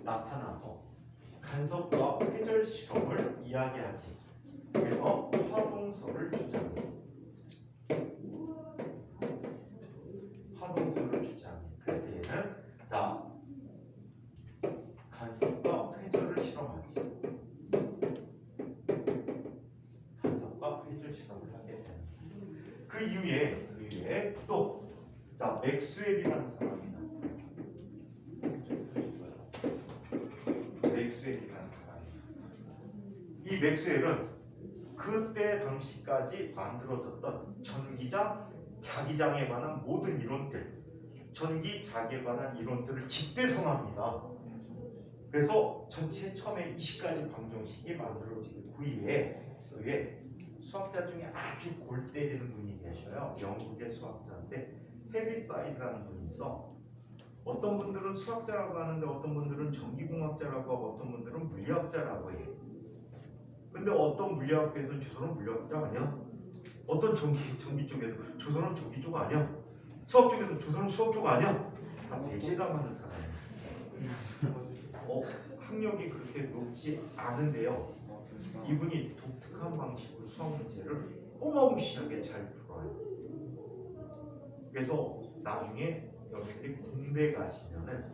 나타나서 간섭과 회절 실험을 이야기하지. 그래서 파동설을 주장해. 그래서 얘는 간섭과 회절을 실험하지. 간섭과 회절 실험을 하게 되는. 그 이후에 또 맥스웰이라는 사람이 나타나요. 이 맥스웰은 그때 당시까지 만들어졌던 전기장, 자기장에 관한 모든 이론들, 전기, 자기에 관한 이론들을 집대성합니다. 그래서 전체 처음에 20가지 방정식이 만들어지고 그 이후에 수학자 중에 아주 골 때리는 분이 계셔요. 영국의 수학자인데 헤비사이드라는 분이 있어. 어떤 분들은 수학자라고 하는데 어떤 분들은 전기공학자라고 하고 어떤 분들은 물리학자라고 해. 근데 어떤 물리학에서는 저 사람 물리학자 아니야? 어떤 전기 쪽에서 저 사람 전기 쪽 아니야? 수학 쪽에서 저 사람 수학 쪽 아니야? 다 배제당하는 사람이야. 학력이 그렇게 높지 않은데요. 이분이 독특한 방식으로 수학 문제를 어마무시하게 잘 풀어요. 그래서 나중에 여러분들이 공대 가시면은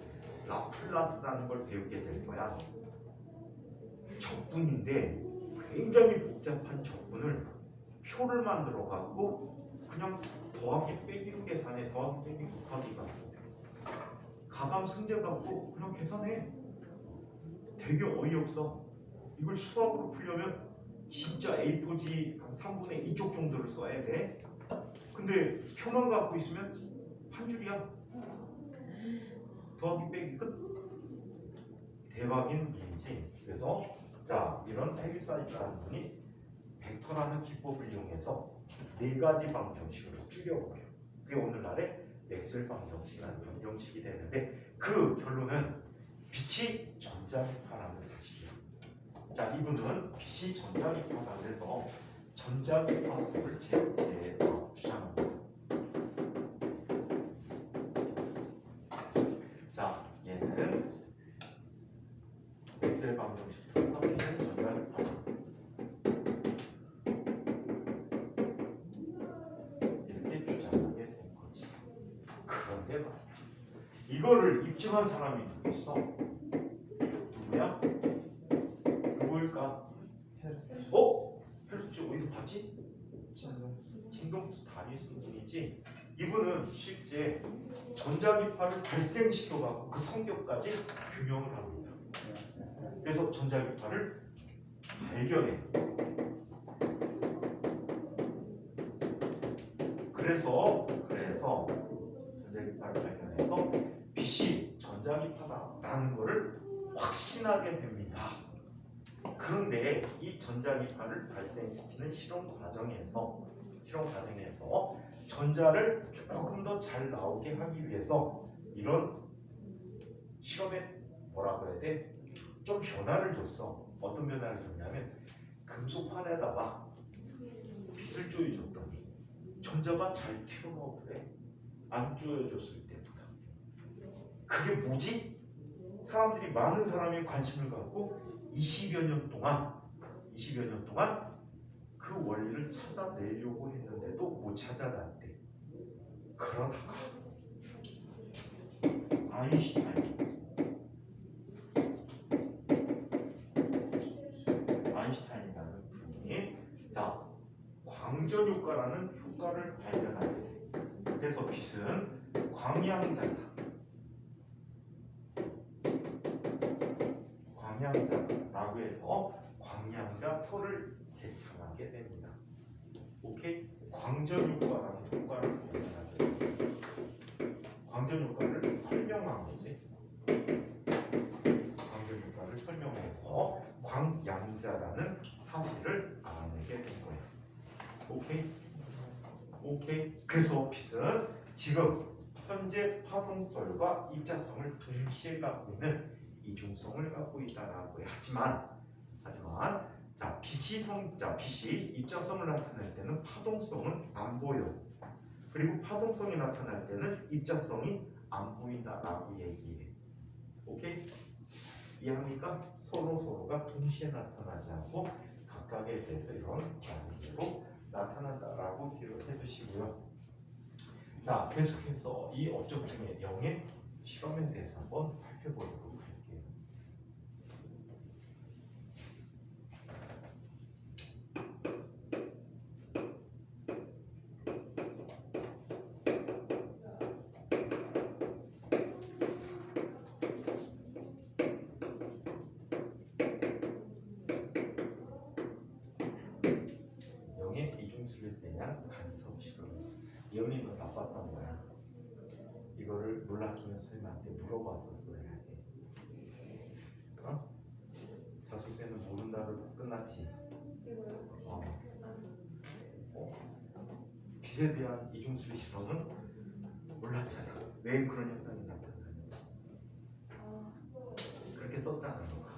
라플라스라는 걸 배우게 될 거야. 적분인데 굉장히 복잡한 적분을 표를 만들어 갖고 그냥 더하기 빼기로 계산해. 더하기 빼기 곱하기가 가감 승제 갖고 그냥 계산해. 되게 어이없어. 이걸 수학으로 풀려면 진짜 A4지 한 3분의 2쪽 정도를 써야 돼. 근데 표만 갖고 있으면 한 줄이야. 더하기 빼기 끝. 대박인 일이지. 그래서 자, 이런 헤비사이트라는 분이 벡터라는 기법을 이용해서 네 가지 방정식으로 줄여버려. 그게 오늘날의 맥스웰 방정식이라는 방정식이 되는데 그 결론은 빛이 전자기파라는 사실이야. 자, 이분은 빛이 전자기파다 그래서 전자기파수를 주장합니다. 자, 얘는 맥스웰 방정식 통해서 빛은 전자기파. 이렇게 주장하게 된 거지. 그런데 말이야. 이거를 입증한 사람이 누구 있어? 누구야? 누구일까? 헬루츠 어디서 봤지? 진동수 다리우스 분이지. 이분은 실제 전자기파를 발생시켜갖고 그 성격까지 규명을 합니다. 그래서 전자기파를 발견해. 그래서 전자기파를 발견해서 빛이 전자기파다라는 것을 확신하게 됩니다. 그런데 이 전자기파를 발생시키는 실험 과정에서 전자를 조금 더 잘 나오게 하기 위해서 이런 실험에 뭐라고 해야 돼? 좀 변화를 줬어. 어떤 변화를 줬냐면 금속판에다가 빛을 쪼여줬더니 전자가 잘 튀어나오더래. 안 쪼여줬을 때보다. 그게 뭐지? 사람들이 많은 사람이 관심을 갖고 20여 년 동안 그 원리를 찾아내려고 했는데도 못 찾아냈대. 그러다가 아인슈타인이라는 분이 광전 효과라는 효과를 발견하게 돼. 그래서 빛은 광양자라고 해서 광양자설을 제창하게 됩니다. 오케이? 광전 효과라는 효과를 발견하게 돼. 광전 효과를 설명한 거지. 광전 효과를 설명해서 광양자라는 사실을 알아내게 된 거예요. 오케이? 그래서 빛은 지금 현재 파동성과 입자성을 동시에 갖고 있는 이중성을 갖고 있다라고 해. 하지만 빛이 입자성을 나타낼 때는 파동성은 안 보여. 그리고 파동성이 나타날 때는 입자성이 안 보인다라고 얘기해. 오케이? 이해합니까? 서로가 동시에 나타나지 않고 각각에 대해서 이런 관계로 나타난다라고 기억을 해주시고요. 자, 계속해서 이 업적 중에 0의 실험에 대해서 한번 살펴보도록 할게요. 간섭 실험. 예언이 너 나빴던 거야. 이거를 몰랐으면 선생님한테 물어봤었어야 돼. 자소서에는 모른다로 끝났지. 빛에 대한 이중수리 실험은 몰랐잖아. 왜 그런 현상이 나타나는지. 그렇게 썼잖아. 너가.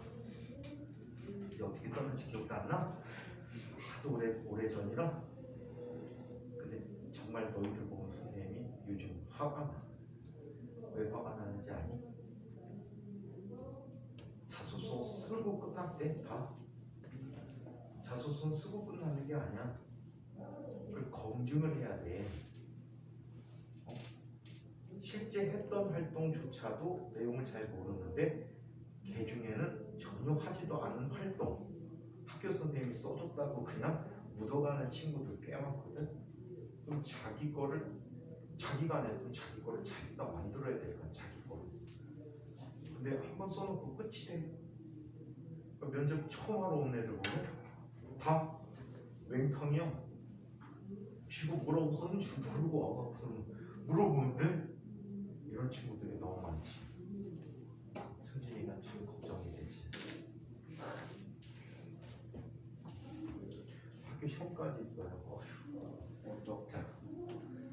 이제 어떻게 썼는지 기억도 안 나? 하도 오래 전이라. 정말 너희들 보면 선생님이 요즘 화가 나. 왜 화가 나는지 아니? 자소서 쓰고 끝났대. 다. 자소서는 쓰고 끝나는 게 아니야. 그걸 검증을 해야 돼. 실제 했던 활동조차도 내용을 잘 모르는데 걔 중에는 전혀 하지도 않은 활동 학교 선생님이 써줬다고 그냥 묻어가는 친구들 꽤 많거든. 그럼 자기 거를 자기가 안 했으면 자기 거를 자기가 만들어야 될 거야. 자기 거를. 근데 한번 써놓고 끝이 돼. 면접 처음 하러 온 애들 보면 다 맹탕이야. 지가 뭐라고 썼는지 모르고 와갖고서 물어보면 돼? 이런 친구들이 너무 많지. 승진이가 참 걱정이 되지. 학교 시험까지 있어요. 어휴. 자,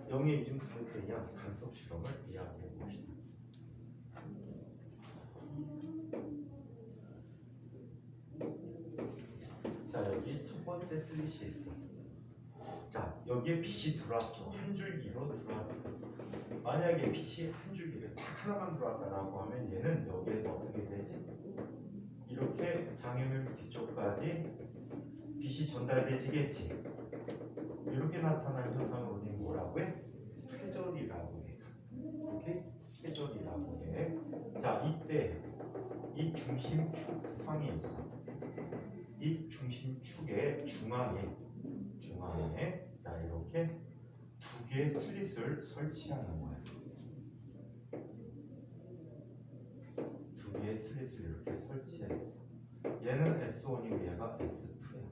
영의 이중성에 대한 간섭 실험을 이야기해 봅시다. 자, 여기 첫 번째 슬릿이 있어. 자, 여기에 빛이 들어왔어. 한 줄기로 들어왔어. 만약에 빛이 한 줄기를 딱 하나만 들어왔다라고 하면 얘는 여기에서 어떻게 되지? 이렇게 장애물 뒤쪽까지 빛이 전달되지겠지. 이렇게 나타난 현상을 우리는 뭐라고 해? 회절이라고 해. 이렇게 회절이라고 해. 자, 이때 이 중심축 상에 있어. 이 중심축의 중앙에 자, 이렇게 두 개의 슬릿을 설치하는 거야. 두 개의 슬릿을 이렇게 설치했어. 얘는 S1이고 얘가 S2야.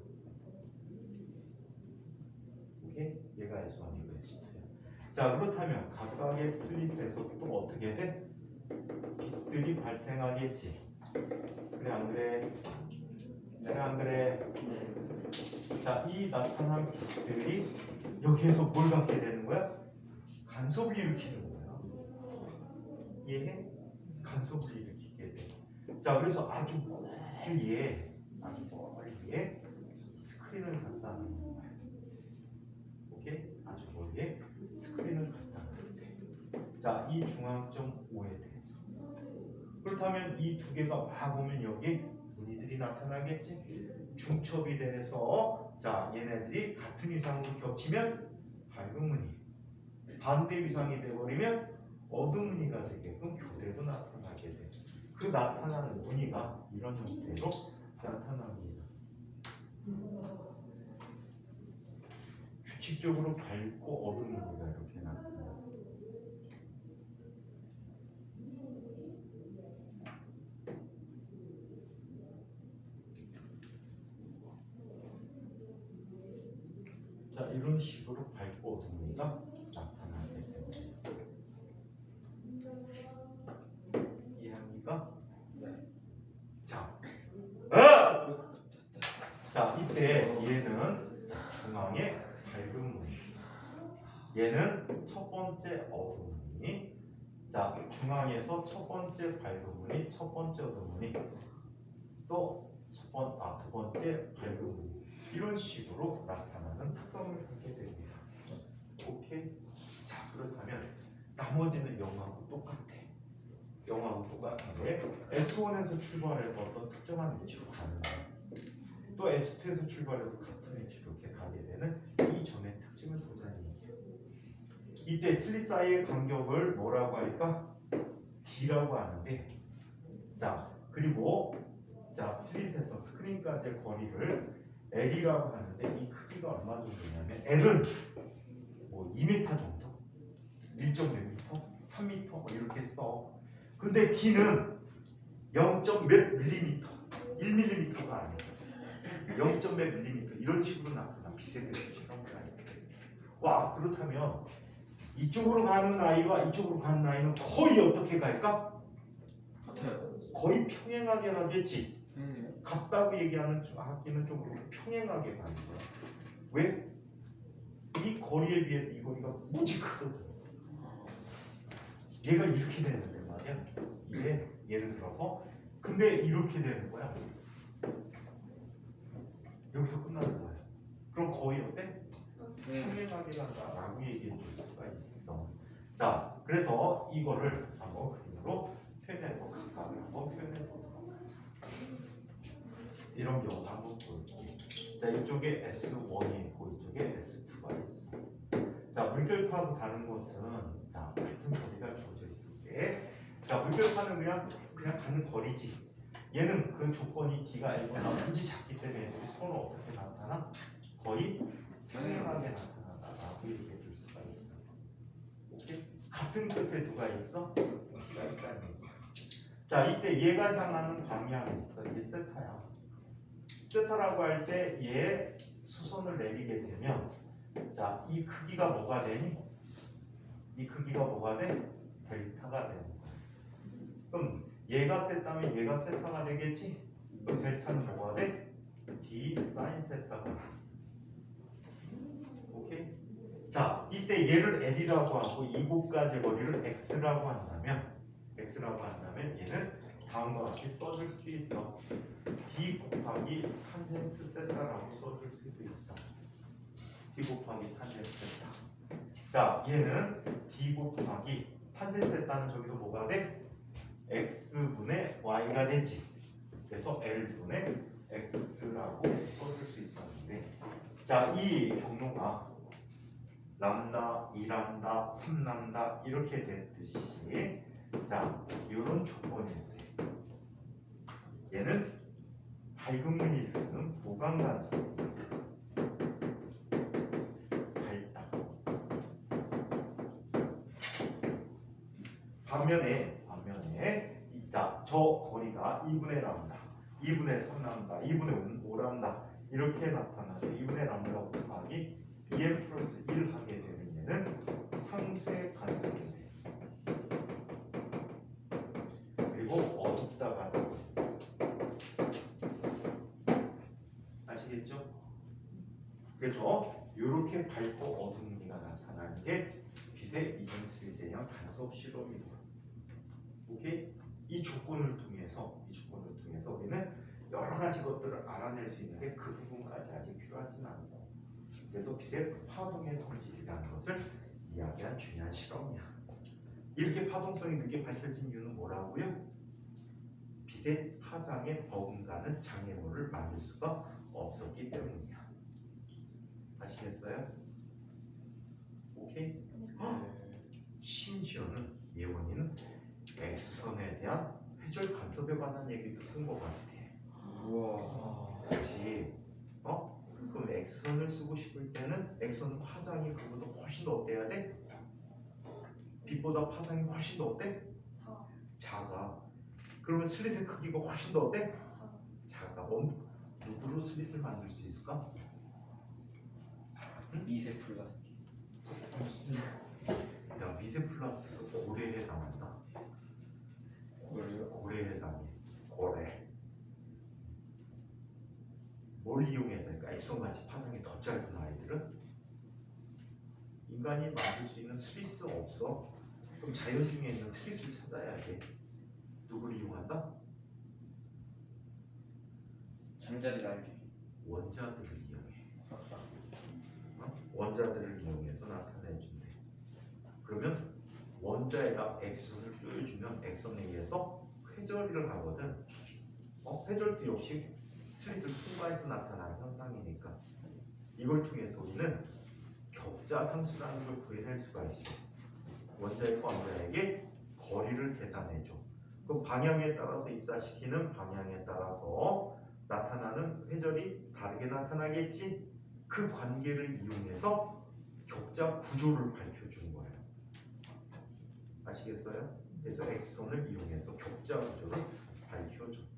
오케이? 얘가 S1이고 S2야. 자, 그렇다면 각각의 슬릿에서 또 어떻게 돼? 빛들이 발생하겠지. 그래 안 그래? 그래 안 그래? 자, 이 나타난 빛들이 여기에서 뭘 갖게 되는 거야? 간섭을 일으키는 거야. 얘 간섭을 일으키게 돼. 자, 그래서 아주 멀리에 스크린을 갖다 놓는 거야. 오케이? 아주 멀리에 스크린을 갖다 놓는 돼. 자, 이 중앙점 O에 대해서. 그렇다면 이 두 개가 막 오면 여기 무늬들이 나타나겠지. 중첩이 돼서 자, 얘네들이 같은 위상으로 겹치면 밝은 무늬, 반대 위상이 돼버리면 어두운 무늬가 되게끔 교대로 나타나게 돼. 그 나타나는 무늬가 이런 형태로 나타납니다. 규칙적으로 밝고 어두운 무늬가 이렇게 나타나. 자, 이런 식으로 밝고 어두운 무늬가 나타나게 됩니다. 이해합니까? 자, 자, 이때 얘는 중앙에 밝은 무늬, 얘는 첫 번째 어두운 무늬. 자, 중앙에서 첫 번째 밝은 무늬, 첫 번째 어두운 무늬, 또 두 번째 밝은 무늬. 이런 식으로 나타나는 특성을 갖게 됩니다. 오케이? 자, 그렇다면 나머지는 영하고 똑같아. 영하고 똑같은데 S1에서 출발해서 어떤 특정한 위치로 가는 거야. 또 S2에서 출발해서 같은 위치로 이렇게 가게 되는 이 점의 특징을 보자는 얘기야. 이때 슬릿 사이의 간격을 뭐라고 할까? D라고 하는데, 자, 그리고 자, 슬릿에서 스크린까지의 거리를 L이라고 하는데 이 크기가 얼마 정도냐면 L은 뭐 2m 정도, 1.몇 m, 3m 뭐 이렇게 써. 근데 D는 0몇 밀리미터, 1mm가 아니야. 0몇 밀리미터 이런 식으로 나타나. 빛의 실험을 하니까. 와, 그렇다면 이쪽으로 가는 아이와 이쪽으로 가는 아이는 거의 어떻게 갈까? 같아요. 거의 평행하게 가겠지. 같다고 얘기하는 학기는 좀 평행하게 가는 거야. 왜? 이 거리에 비해서 이 거리가 무지 크거든. 얘가 이렇게 되는데 말이야. 이게 예를 들어서 근데 이렇게 되는 거야. 여기서 끝나는 거야. 그럼 거의 어때? 평행하게 간다라고 얘기해 줄 수가 있어. 자, 그래서 이거를 한번 그림으로 표현해서 각각을 한번 표현해 보도록 하자. 이런 경우 한번 볼게요. 자, 이쪽에 S1이 있고 이쪽에 S2가 있어. 자, 물결파하고 다른 것은 자, 같은 거리가 조져 자, 물결판은 그냥 가는 거리지. 얘는 그 조건이 D가 L보다 문지 작기 때문에 애들이 서로 어떻게 나타나? 거의 평행하게 나타나다라고 얘기해 줄 수가 있어. 오케이? 같은 끝에 누가 있어? D가 있다는 얘기야. 자, 이때 얘가 향하는 방향이 있어. 이게 세타야. 세타라고 할 때 얘 수선을 내리게 되면 자, 이 크기가 뭐가 되니? 이 크기가 뭐가 돼? 델타가 되는 거야. 그럼 얘가 세타면 얘가 세타가 되겠지? 그럼 델타는 뭐가 돼? D 사인 세타가 돼. 오케이? 자, 이때 얘를 L이라고 하고 이곳까지 거리를 X라고 한다면 얘는 다음과 같이 써줄 수 있어. D 곱하기 탄젠트 세타라고 써줄 수도 있어. D 곱하기 탄젠트 세타. 자, 얘는 D 곱하기 탄젠트 세타는 저기서 뭐가 돼? X분의 Y가 되지. 그래서 L분의 X라고 써줄 수 있었는데, 자, 이 경로가 람다, 2람다, 3람다 이렇게 됐듯이, 자, 이런 조건인데 얘는 밝은 문이 주는 구간관성 밝다. 반면에 자, 저 거리가 2분의 람다, 2분의 3람다, 2분의 5람다 이렇게 나타나죠. 2분의 람다 곱하기 BM 플러스 1 하게 되면 얘는 상쇄 관성이 돼. 그리고 어둡다가 되고. 아시겠죠? 그래서 이렇게 밝고 어두운 무늬가 나타나는 게 빛의 이중실세형 간섭 실험이고. 오케이? 이 조건을 통해서 우리는 여러 가지 것들을 알아낼 수 있는데 그 부분까지 아직 필요하지는 않다. 그래서 빛의 파동의 성질이라는 것을 이야기한 중요한 실험이야. 이렇게 파동성이 늦게 밝혀진 이유는 뭐라고요? 빛의 파장에 버금가는 장애물을 만들 수가 없었기 때문이야. 아시겠어요? 오케이? 심지어는 예원이는 X선에 대한 회절 간섭에 관한 얘기도 쓴 것 같아. 우와. 그렇지. 그럼 X선을 쓰고 싶을 때는 X선 파장이 그보다 훨씬 더 어때야 돼? 빛보다 파장이 훨씬 더 어때? 작아. 그러면 슬릿의 크기가 훨씬 더 어때? 작아. 누구로 슬릿을 만들 수 있을까? 미세 플라스틱. 야, 미세 플라스틱 고래에 해당한다. 뭐래요? 고래에 해당해. 고래. 뭘 이용해야 될까? 엑선같이 파장이 더 짧은 아이들은 인간이 만들 수 있는 슬릿은 없어. 그럼 자연 중에 있는 슬릿을 찾아야 돼. 누구를 이용한다? 잠자리 날개. 원자들을 이용해. 원자들을 이용해서 나타내준대. 그러면 원자에다 X선을 쪼여주면 X선에 의해서 회절을 하거든. 회절도 역시 슬릿을 통과해서 나타나는 현상이니까 이걸 통해서 우리는 격자 상수라는 걸 구해낼 수가 있어. 원자에서 원자에게 거리를 계산해줘. 그 방향에 따라서 입사시키는 방향에 따라서 나타나는 회절이 다르게 나타나겠지. 그 관계를 이용해서 격자 구조를 밝혀주는 거예요. 아시겠어요? 그래서 X선을 이용해서 격자 구조를 밝혀줬다.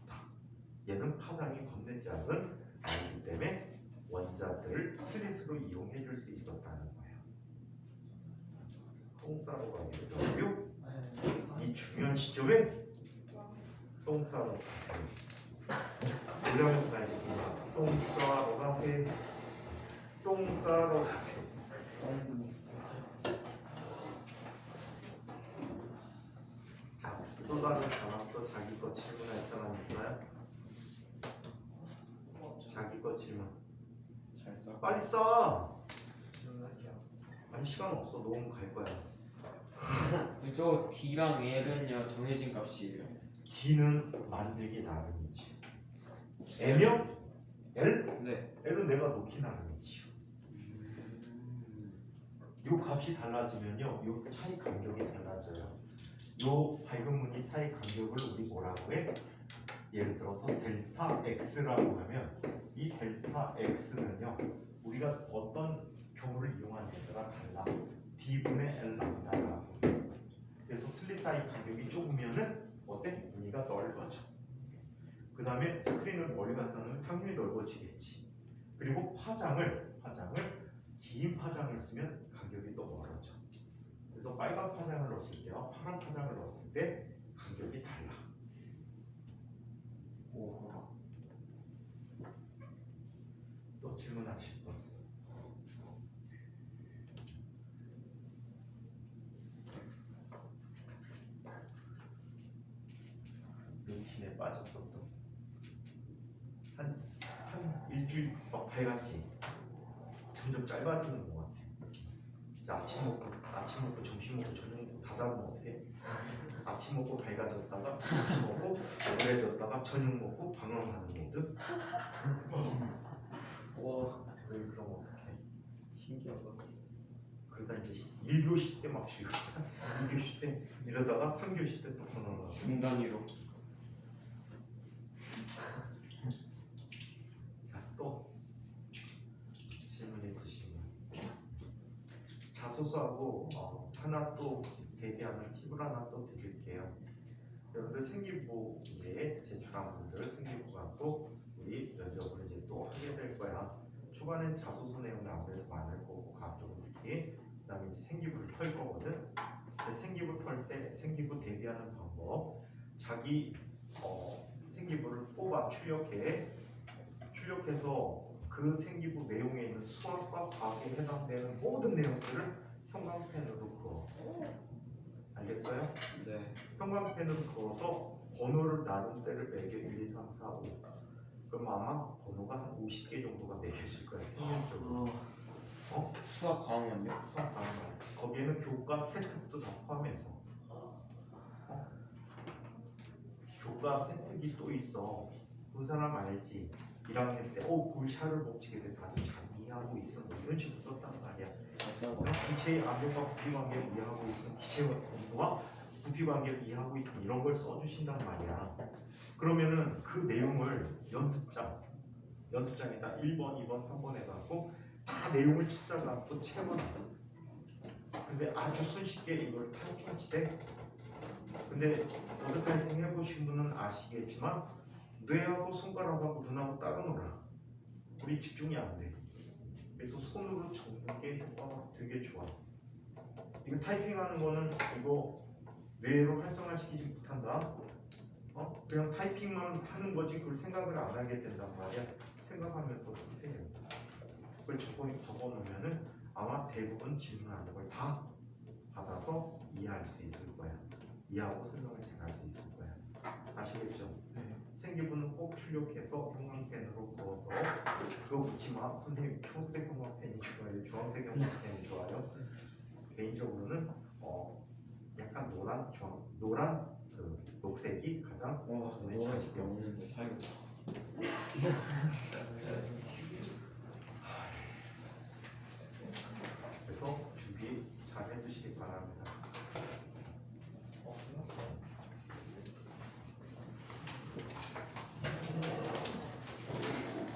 얘는 파장이 겁내 작은 아이기 때문에 원자들을 슬릿으로 이용해 줄 수 있었다는 거예요. 똥 싸러 가기로 하고요. 이 중요한 시점에 똥 싸러 가세요. 올라가서 가야지. 똥 싸러 가세요. 똥 싸러 가세요. 자, 또 다른 사람 또 자기 거 질문할 사람 있어요? 자기 거 질문. 잘 써. 빨리 써. 질문할게요. 아니 시간 없어. 너무 갈 거야. 저 D랑 L은요 정해진 값이에요. D는 만들기 나름이지. M이요? L? 네. L은 내가 놓기 나름이지요. 요 값이 달라지면요, 요 차이 간격이 달라져요. 요 밝은 무늬 사이 간격을 우리 뭐라고 해? 예를 들어서 델타 x라고 하면 이 델타 x는요 우리가 어떤 경우를 이용하느냐에 따라 달라. d분의 l 람다라고. 그래서 슬릿 사이 간격이 좁으면은 어때? 무늬가 넓어져. 그 다음에 스크린을 멀리 갖다 놓으면 당연히 넓어지겠지. 그리고 파장을 긴 파장을 쓰면 간격이 또 멀어져. 그래서 빨간 파장을 넣었을 때와 파란 파장을 넣었을 때 간격이 달라. 오호라. 또 질문하실 분? 루틴에 빠졌어 또. 한 일주일 막 밝았지. 점점 짧아지는 것 같아. 자, 아침 먹고 점심 먹고 저녁 먹고 다 다르면 어떡해? 아침 먹고 밝아졌다가 점심 먹고 오래졌다가 저녁 먹고 방황하는 모드. 와, 왜 그런 거 어떡해? 신기하다. 그러다 이제 1교시 때 막 쉬고 2교시 때 이러다가 3교시 때 또 방황하고. 중단위로. 자, 또 질문 있으시면 자소서하고 하나 또 대비하는 팁을 하나 또 드릴게요. 여러분들 생기부에 제출한 분들 생기부가 또 우리 면접을 이제 또 하게 될 거야. 초반엔 자소서 내용이 아무래도 많을 거고 과학적으로 특히 그다음에 이제 생기부를 털 거거든. 생기부 털 때 생기부 대비하는 방법 자기 생기부를 뽑아 출력해서 그 생기부 내용에 있는 수학과 과학에 해당되는 모든 내용들을 형광펜으로 그어. 알겠어요? 네. 형광펜으로 그어서 번호를 나름대로 매겨 1, 2, 3, 4, 5. 그럼 아마 번호가 한 50개 정도가 매겨질 거예요. 평균적으로. 수학 과학만요? 수학 과목. 거기에는 교과 세특도 다 포함해서. 교과 세특이 또 있어. 본 사람 알지? 1학년 때 볼샤를 법칙에 대해 다들 잘 이해하고 있어. 뭐 이런 식으로 썼단 말이야. 기체의 안경과 부피 관계를 이해하고 있으면 기체의 온도와 부피 관계를 이해하고 있으면 이런 걸 써주신단 말이야. 그러면은 그 내용을 연습장에다 1번, 2번, 3번 해갖고 다 내용을 찾아갖고 채워놔. 근데 아주 손쉽게 이걸 타이핑치대. 근데 모두 타이핑 해보신 분은 아시겠지만 뇌하고 손가락하고 눈하고 따로 놀아. 우리 집중이 안 돼. 그래서 손으로 적는 게 효과가 되게 좋아. 이거 타이핑하는 거는 이거 뇌로 활성화시키지 못한다. 그냥 타이핑만 하는 거지 그걸 생각을 안 하게 된단 말이야. 생각하면서 쓰세요. 그걸 적어놓으면은 아마 대부분 질문하는 걸 다 받아서 이해할 수 있을 거야. 이해하고 설명을 잘 할 수 있을 거야. 아시겠죠? 네. 생기부는 꼭 출력해서 형광펜으로 그어서 그거 묻지 마. 선생님 초록색 형광펜이 좋아요. 주황색 형광펜이 좋아요. 개인적으로는 약간 노란 그 녹색이 가장 와, 눈에 노란색 잘 띄어. 없는데 사야겠다.